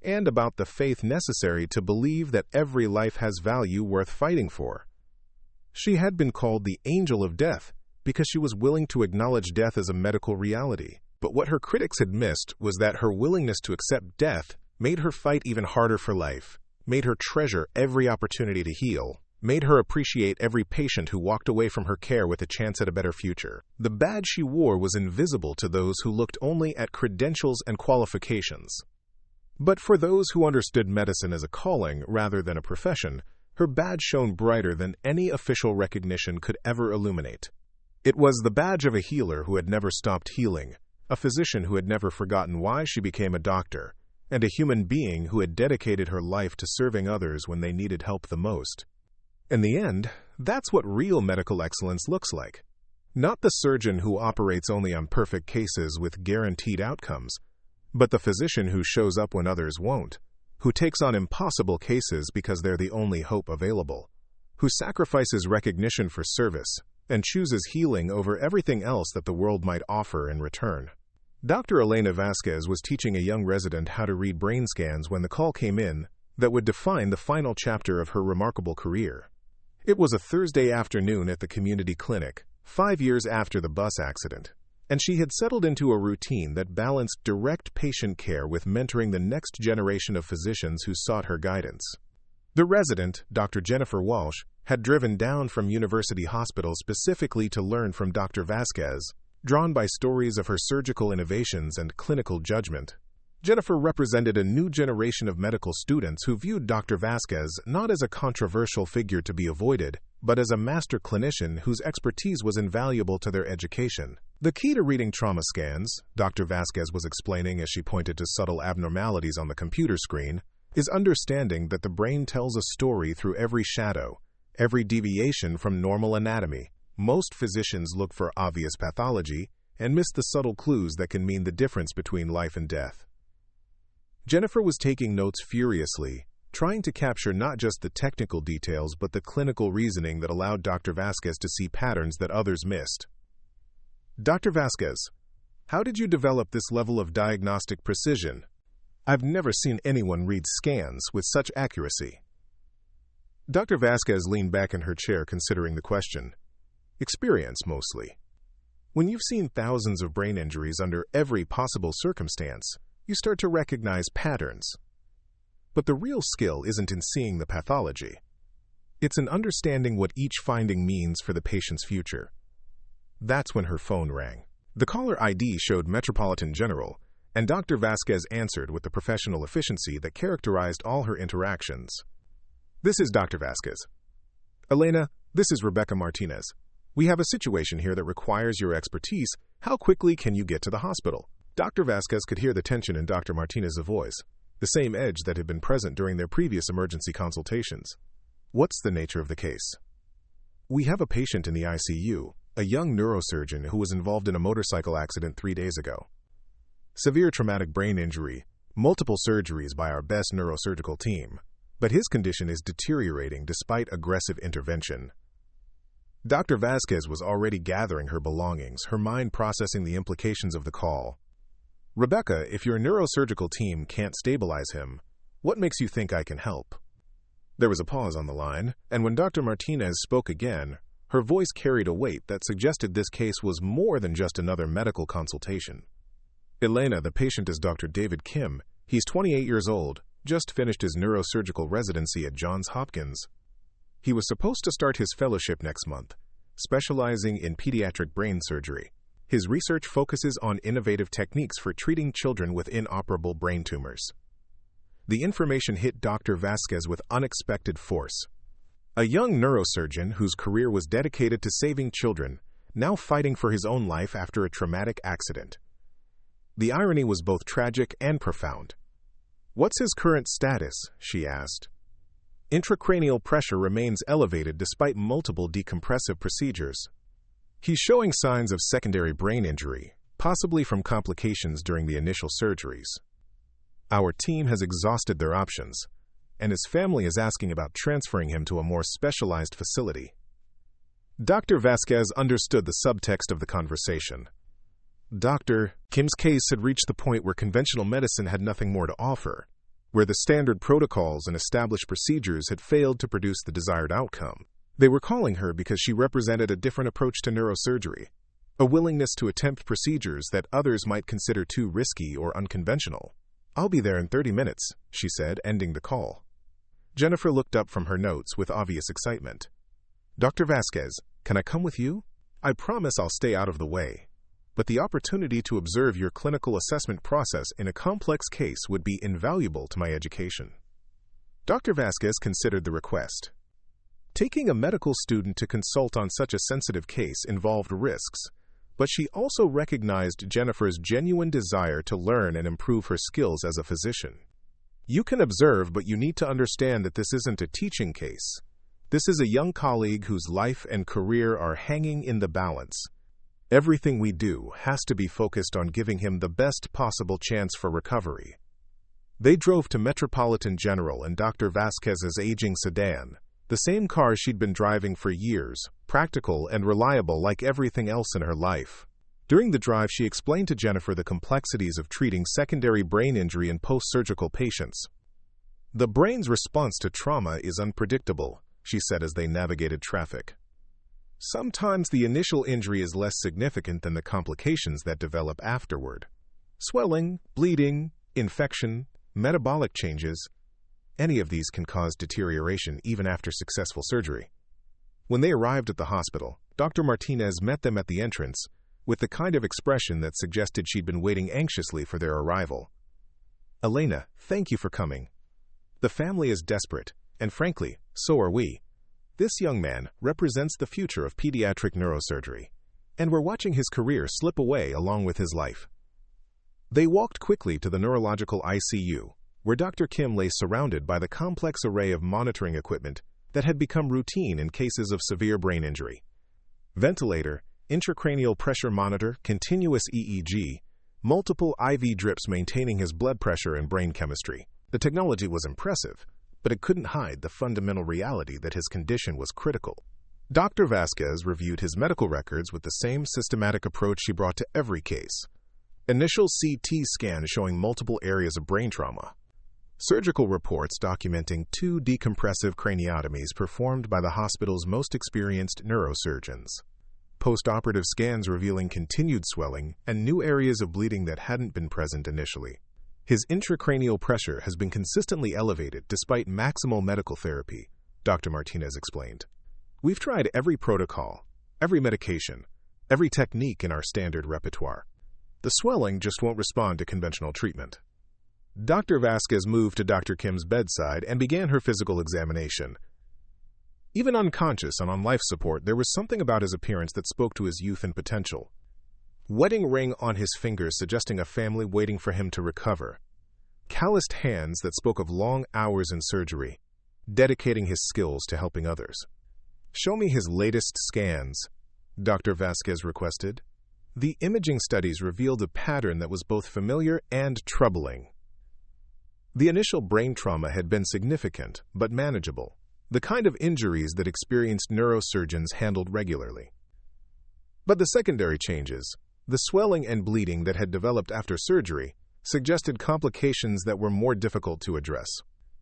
A: and about the faith necessary to believe that every life has value worth fighting for. She had been called the Angel of Death because she was willing to acknowledge death as a medical reality. But what her critics had missed was that her willingness to accept death made her fight even harder for life, made her treasure every opportunity to heal, made her appreciate every patient who walked away from her care with a chance at a better future. The badge she wore was invisible to those who looked only at credentials and qualifications. But for those who understood medicine as a calling rather than a profession, her badge shone brighter than any official recognition could ever illuminate. It was the badge of a healer who had never stopped healing, a physician who had never forgotten why she became a doctor, and a human being who had dedicated her life to serving others when they needed help the most. In the end, that's what real medical excellence looks like. Not the surgeon who operates only on perfect cases with guaranteed outcomes, but the physician who shows up when others won't, who takes on impossible cases because they're the only hope available, who sacrifices recognition for service and chooses healing over everything else that the world might offer in return. Dr. Elena Vasquez was teaching a young resident how to read brain scans when the call came in that would define the final chapter of her remarkable career. It was a Thursday afternoon at the community clinic, 5 years after the bus accident, and she had settled into a routine that balanced direct patient care with mentoring the next generation of physicians who sought her guidance. The resident, Dr. Jennifer Walsh, had driven down from University Hospital specifically to learn from Dr. Vasquez, drawn by stories of her surgical innovations and clinical judgment. Jennifer represented a new generation of medical students who viewed Dr. Vasquez not as a controversial figure to be avoided, but as a master clinician whose expertise was invaluable to their education. The key to reading trauma scans, Dr. Vasquez was explaining as she pointed to subtle abnormalities on the computer screen, is understanding that the brain tells a story through every shadow, every deviation from normal anatomy. Most physicians look for obvious pathology and miss the subtle clues that can mean the difference between life and death. Jennifer was taking notes furiously, trying to capture not just the technical details but the clinical reasoning that allowed Dr. Vasquez to see patterns that others missed. Dr. Vasquez, how did you develop this level of diagnostic precision? I've never seen anyone read scans with such accuracy. Dr. Vasquez leaned back in her chair considering the question. Experience, mostly. When you've seen thousands of brain injuries under every possible circumstance, you start to recognize patterns. But the real skill isn't in seeing the pathology. It's in understanding what each finding means for the patient's future. That's when her phone rang. The caller ID showed Metropolitan General, and Dr. Vasquez answered with the professional efficiency that characterized all her interactions. This is Dr. Vasquez. Elena, this is Rebecca Martinez. We have a situation here that requires your expertise. How quickly can you get to the hospital? Dr. Vasquez could hear the tension in Dr. Martinez's voice, the same edge that had been present during their previous emergency consultations. What's the nature of the case? We have a patient in the ICU, a young neurosurgeon who was involved in a motorcycle accident 3 days ago. Severe traumatic brain injury, multiple surgeries by our best neurosurgical team, but his condition is deteriorating despite aggressive intervention. Dr. Vasquez was already gathering her belongings, her mind processing the implications of the call. Rebecca, if your neurosurgical team can't stabilize him, what makes you think I can help? There was a pause on the line, and when Dr. Martinez spoke again, her voice carried a weight that suggested this case was more than just another medical consultation. Elena, the patient, is Dr. David Kim. He's 28 years old, just finished his neurosurgical residency at Johns Hopkins. He was supposed to start his fellowship next month, specializing in pediatric brain surgery. His research focuses on innovative techniques for treating children with inoperable brain tumors. The information hit Dr. Vasquez with unexpected force. A young neurosurgeon whose career was dedicated to saving children, now fighting for his own life after a traumatic accident. The irony was both tragic and profound. What's his current status? She asked. Intracranial pressure remains elevated despite multiple decompressive procedures. He's showing signs of secondary brain injury, possibly from complications during the initial surgeries. Our team has exhausted their options, and his family is asking about transferring him to a more specialized facility. Dr. Vasquez understood the subtext of the conversation. Dr. Kim's case had reached the point where conventional medicine had nothing more to offer, where the standard protocols and established procedures had failed to produce the desired outcome. They were calling her because she represented a different approach to neurosurgery, a willingness to attempt procedures that others might consider too risky or unconventional. "I'll be there in 30 minutes, she said, ending the call. Jennifer looked up from her notes with obvious excitement. "Dr. Vasquez, can I come with you? I promise I'll stay out of the way. But the opportunity to observe your clinical assessment process in a complex case would be invaluable to my education." Dr. Vasquez considered the request. Taking a medical student to consult on such a sensitive case involved risks, but she also recognized Jennifer's genuine desire to learn and improve her skills as a physician. "You can observe, but you need to understand that this isn't a teaching case. This is a young colleague whose life and career are hanging in the balance. Everything we do has to be focused on giving him the best possible chance for recovery." They drove to Metropolitan General in Dr. Vasquez's aging sedan, the same car she'd been driving for years, practical and reliable like everything else in her life. During the drive, she explained to Jennifer the complexities of treating secondary brain injury in post-surgical patients. "The brain's response to trauma is unpredictable," she said as they navigated traffic. "Sometimes the initial injury is less significant than the complications that develop afterward. Swelling, bleeding, infection, metabolic changes, any of these can cause deterioration even after successful surgery." When they arrived at the hospital, Dr. Martinez met them at the entrance with the kind of expression that suggested she'd been waiting anxiously for their arrival. "Elena, thank you for coming. The family is desperate, and frankly, so are we. This young man represents the future of pediatric neurosurgery, and we're watching his career slip away along with his life." They walked quickly to the neurological ICU, where Dr. Kim lay surrounded by the complex array of monitoring equipment that had become routine in cases of severe brain injury. Ventilator, intracranial pressure monitor, continuous EEG, multiple IV drips maintaining his blood pressure and brain chemistry. The technology was impressive, but it couldn't hide the fundamental reality that his condition was critical. Dr. Vasquez reviewed his medical records with the same systematic approach she brought to every case. Initial CT scan showing multiple areas of brain trauma. Surgical reports documenting 2 decompressive craniotomies performed by the hospital's most experienced neurosurgeons. Post-operative scans revealing continued swelling and new areas of bleeding that hadn't been present initially. His intracranial pressure has been consistently elevated despite maximal medical therapy, Dr. Martinez explained. "We've tried every protocol, every medication, every technique in our standard repertoire. The swelling just won't respond to conventional treatment." Dr. Vasquez moved to Dr. Kim's bedside and began her physical examination. Even unconscious and on life support, there was something about his appearance that spoke to his youth and potential. Wedding ring on his fingers suggesting a family waiting for him to recover. Calloused hands that spoke of long hours in surgery, dedicating his skills to helping others. "Show me his latest scans," Dr. Vasquez requested. The imaging studies revealed a pattern that was both familiar and troubling. The initial brain trauma had been significant, but manageable, the kind of injuries that experienced neurosurgeons handled regularly. But the secondary changes, the swelling and bleeding that had developed after surgery, suggested complications that were more difficult to address.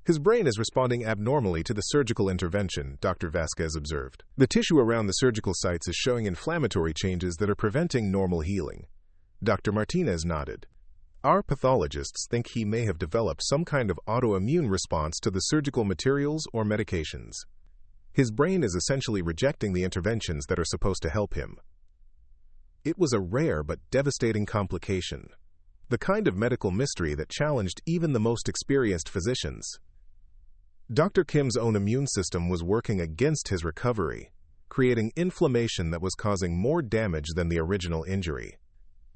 A: "His brain is responding abnormally to the surgical intervention," Dr. Vasquez observed. "The tissue around the surgical sites is showing inflammatory changes that are preventing normal healing." Dr. Martinez nodded. "Our pathologists think he may have developed some kind of autoimmune response to the surgical materials or medications. His brain is essentially rejecting the interventions that are supposed to help him." It was a rare but devastating complication, the kind of medical mystery that challenged even the most experienced physicians. Dr. Kim's own immune system was working against his recovery, creating inflammation that was causing more damage than the original injury.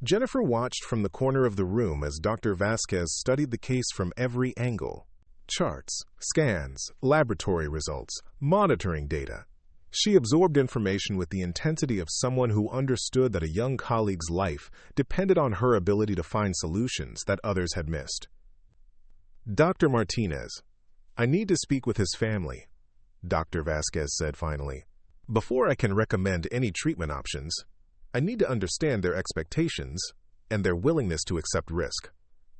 A: Jennifer watched from the corner of the room as Dr. Vasquez studied the case from every angle. charts, scans, laboratory results, monitoring data. She absorbed information with the intensity of someone who understood that a young colleague's life depended on her ability to find solutions that others had missed. Dr. Martinez, I need to speak with his family, Dr. Vasquez said finally. Before I can recommend any treatment options, I need to understand their expectations and their willingness to accept risk.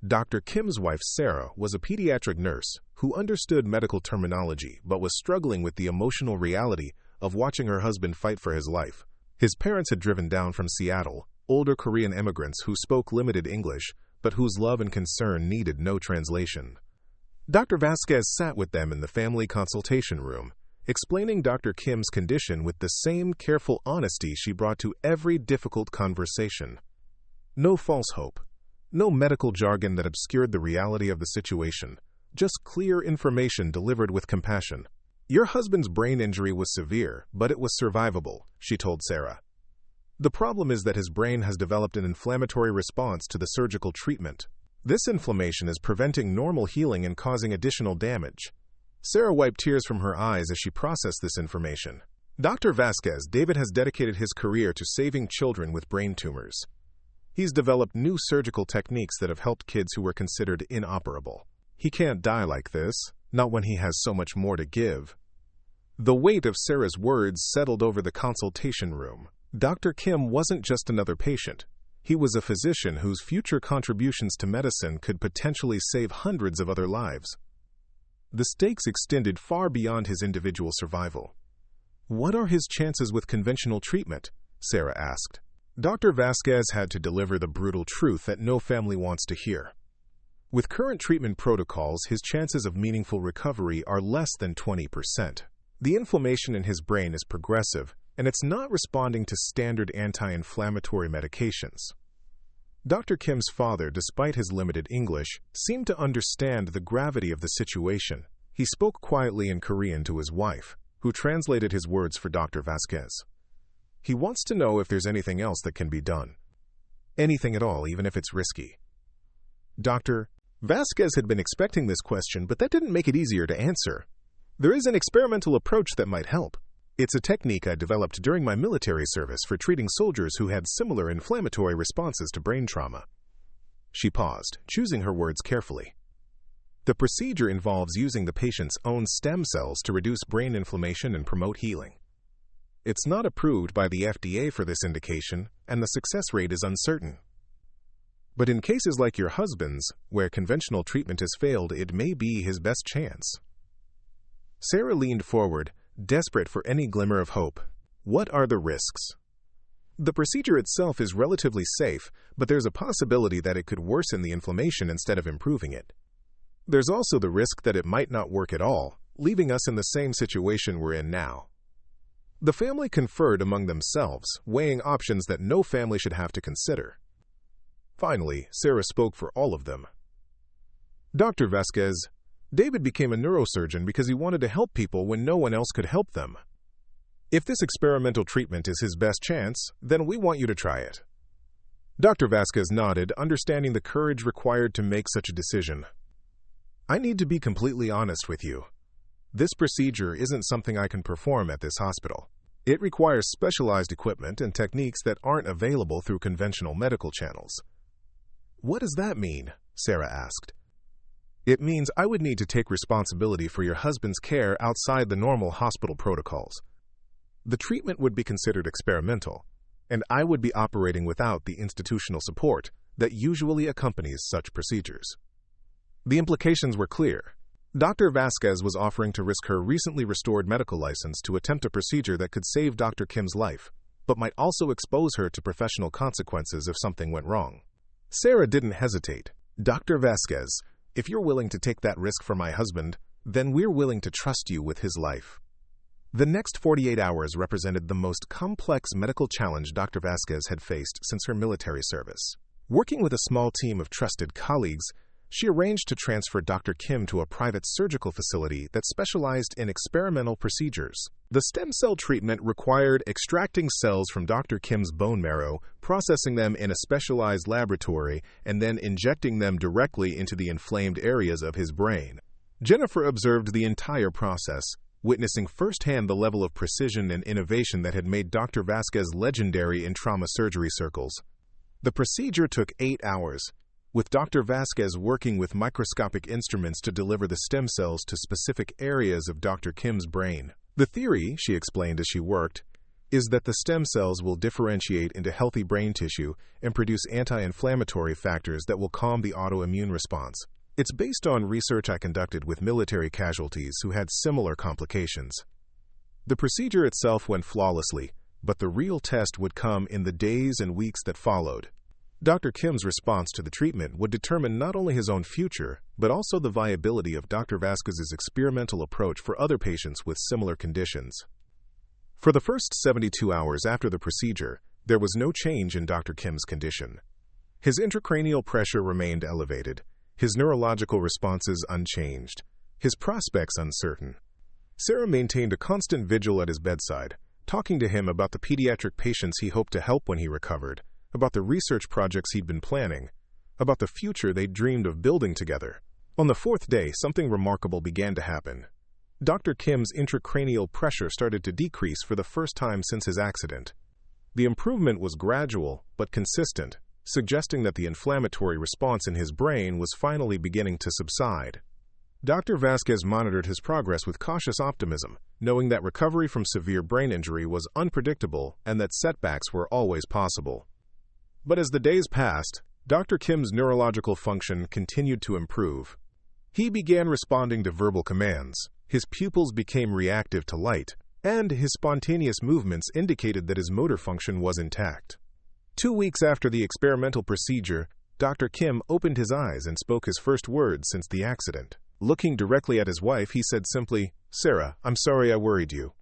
A: Dr. Kim's wife, Sarah, was a pediatric nurse who understood medical terminology but was struggling with the emotional reality of watching her husband fight for his life. His parents had driven down from Seattle, older Korean immigrants who spoke limited English, but whose love and concern needed no translation. Dr. Vasquez sat with them in the family consultation room, explaining Dr. Kim's condition with the same careful honesty she brought to every difficult conversation. No false hope, no medical jargon that obscured the reality of the situation, just clear information delivered with compassion. Your husband's brain injury was severe, but it was survivable, she told Sarah. The problem is that his brain has developed an inflammatory response to the surgical treatment. This inflammation is preventing normal healing and causing additional damage. Sarah wiped tears from her eyes as she processed this information. Dr. Vasquez, David has dedicated his career to saving children with brain tumors. He's developed new surgical techniques that have helped kids who were considered inoperable. He can't die like this, not when he has so much more to give. The weight of Sarah's words settled over the consultation room. Dr. Kim wasn't just another patient. He was a physician whose future contributions to medicine could potentially save hundreds of other lives. The stakes extended far beyond his individual survival. What are his chances with conventional treatment? Sarah asked. Dr. Vasquez had to deliver the brutal truth that no family wants to hear. With current treatment protocols, his chances of meaningful recovery are less than 20%. The inflammation in his brain is progressive, and it's not responding to standard anti-inflammatory medications. Dr. Kim's father, despite his limited English, seemed to understand the gravity of the situation. He spoke quietly in Korean to his wife, who translated his words for Dr. Vasquez. He wants to know if there's anything else that can be done. Anything at all, even if it's risky. Dr. Vasquez had been expecting this question, but that didn't make it easier to answer. There is an experimental approach that might help. It's a technique I developed during my military service for treating soldiers who had similar inflammatory responses to brain trauma. She paused, choosing her words carefully. The procedure involves using the patient's own stem cells to reduce brain inflammation and promote healing. It's not approved by the FDA for this indication, and the success rate is uncertain. But in cases like your husband's, where conventional treatment has failed, it may be his best chance. Sarah leaned forward, desperate for any glimmer of hope. What are the risks? The procedure itself is relatively safe, but there's a possibility that it could worsen the inflammation instead of improving it. There's also the risk that it might not work at all, leaving us in the same situation we're in now. The family conferred among themselves, weighing options that no family should have to consider. Finally, Sarah spoke for all of them. Dr. Vasquez, David became a neurosurgeon because he wanted to help people when no one else could help them. If this experimental treatment is his best chance, then we want you to try it. Dr. Vasquez nodded, understanding the courage required to make such a decision. I need to be completely honest with you. This procedure isn't something I can perform at this hospital. It requires specialized equipment and techniques that aren't available through conventional medical channels. What does that mean? Sarah asked. It means I would need to take responsibility for your husband's care outside the normal hospital protocols. The treatment would be considered experimental, and I would be operating without the institutional support that usually accompanies such procedures. The implications were clear. Dr. Vasquez was offering to risk her recently restored medical license to attempt a procedure that could save Dr. Kim's life, but might also expose her to professional consequences if something went wrong. Sarah didn't hesitate. Dr. Vasquez, if you're willing to take that risk for my husband, then we're willing to trust you with his life. The next 48 hours represented the most complex medical challenge Dr. Vasquez had faced since her military service. Working with a small team of trusted colleagues, she arranged to transfer Dr. Kim to a private surgical facility that specialized in experimental procedures. The stem cell treatment required extracting cells from Dr. Kim's bone marrow, processing them in a specialized laboratory, and then injecting them directly into the inflamed areas of his brain. Jennifer observed the entire process, witnessing firsthand the level of precision and innovation that had made Dr. Vasquez legendary in trauma surgery circles. The procedure took 8 hours, with Dr. Vasquez working with microscopic instruments to deliver the stem cells to specific areas of Dr. Kim's brain. The theory, she explained as she worked, is that the stem cells will differentiate into healthy brain tissue and produce anti-inflammatory factors that will calm the autoimmune response. It's based on research I conducted with military casualties who had similar complications. The procedure itself went flawlessly, but the real test would come in the days and weeks that followed. Dr. Kim's response to the treatment would determine not only his own future, but also the viability of Dr. Vasquez's experimental approach for other patients with similar conditions. For the first 72 hours after the procedure, there was no change in Dr. Kim's condition. His intracranial pressure remained elevated, his neurological responses unchanged, his prospects uncertain. Sarah maintained a constant vigil at his bedside, talking to him about the pediatric patients he hoped to help when he recovered, about the research projects he'd been planning, about the future they'd dreamed of building together. On the 4th day, something remarkable began to happen. Dr. Kim's intracranial pressure started to decrease for the first time since his accident. The improvement was gradual but consistent, suggesting that the inflammatory response in his brain was finally beginning to subside. Dr. Vasquez monitored his progress with cautious optimism, knowing that recovery from severe brain injury was unpredictable and that setbacks were always possible. But as the days passed, Dr. Kim's neurological function continued to improve. He began responding to verbal commands, his pupils became reactive to light, and his spontaneous movements indicated that his motor function was intact. 2 weeks after the experimental procedure, Dr. Kim opened his eyes and spoke his first words since the accident. Looking directly at his wife, he said simply, "Sarah, I'm sorry I worried you."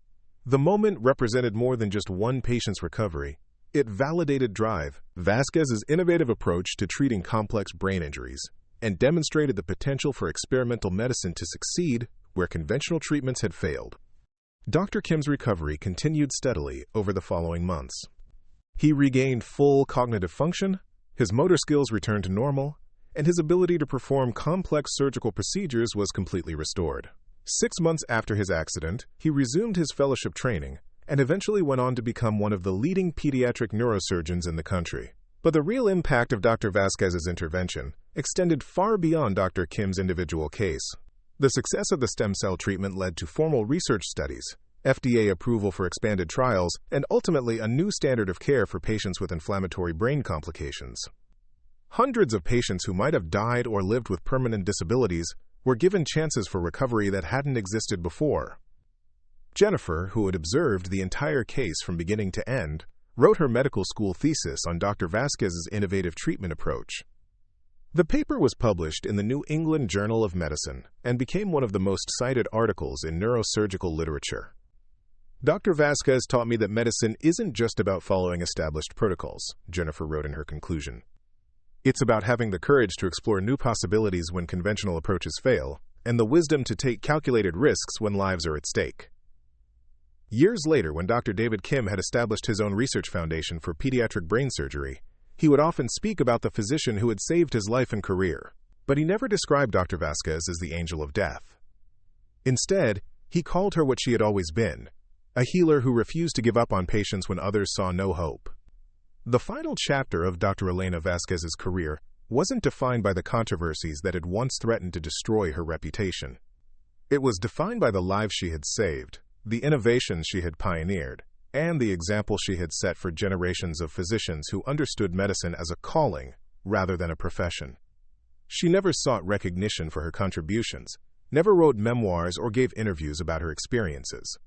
A: The moment represented more than just one patient's recovery. It validated Drive, Vasquez's innovative approach to treating complex brain injuries, and demonstrated the potential for experimental medicine to succeed where conventional treatments had failed. Dr. Kim's recovery continued steadily over the following months. He regained full cognitive function, his motor skills returned to normal, and his ability to perform complex surgical procedures was completely restored. 6 months after his accident, he resumed his fellowship training and eventually went on to become one of the leading pediatric neurosurgeons in the country. But the real impact of Dr. Vasquez's intervention extended far beyond Dr. Kim's individual case. The success of the stem cell treatment led to formal research studies, FDA approval for expanded trials, and ultimately a new standard of care for patients with inflammatory brain complications. Hundreds of patients who might have died or lived with permanent disabilities were given chances for recovery that hadn't existed before. Jennifer, who had observed the entire case from beginning to end, wrote her medical school thesis on Dr. Vasquez's innovative treatment approach. The paper was published in the New England Journal of Medicine and became one of the most cited articles in neurosurgical literature. Dr. Vasquez taught me that medicine isn't just about following established protocols, Jennifer wrote in her conclusion. It's about having the courage to explore new possibilities when conventional approaches fail, and the wisdom to take calculated risks when lives are at stake. Years later, when Dr. David Kim had established his own research foundation for pediatric brain surgery, he would often speak about the physician who had saved his life and career, but he never described Dr. Vasquez as the angel of death. Instead, he called her what she had always been, a healer who refused to give up on patients when others saw no hope. The final chapter of Dr. Elena Vasquez's career wasn't defined by the controversies that had once threatened to destroy her reputation. It was defined by the lives she had saved, the innovations she had pioneered, and the example she had set for generations of physicians who understood medicine as a calling rather than a profession. She never sought recognition for her contributions, never wrote memoirs or gave interviews about her experiences.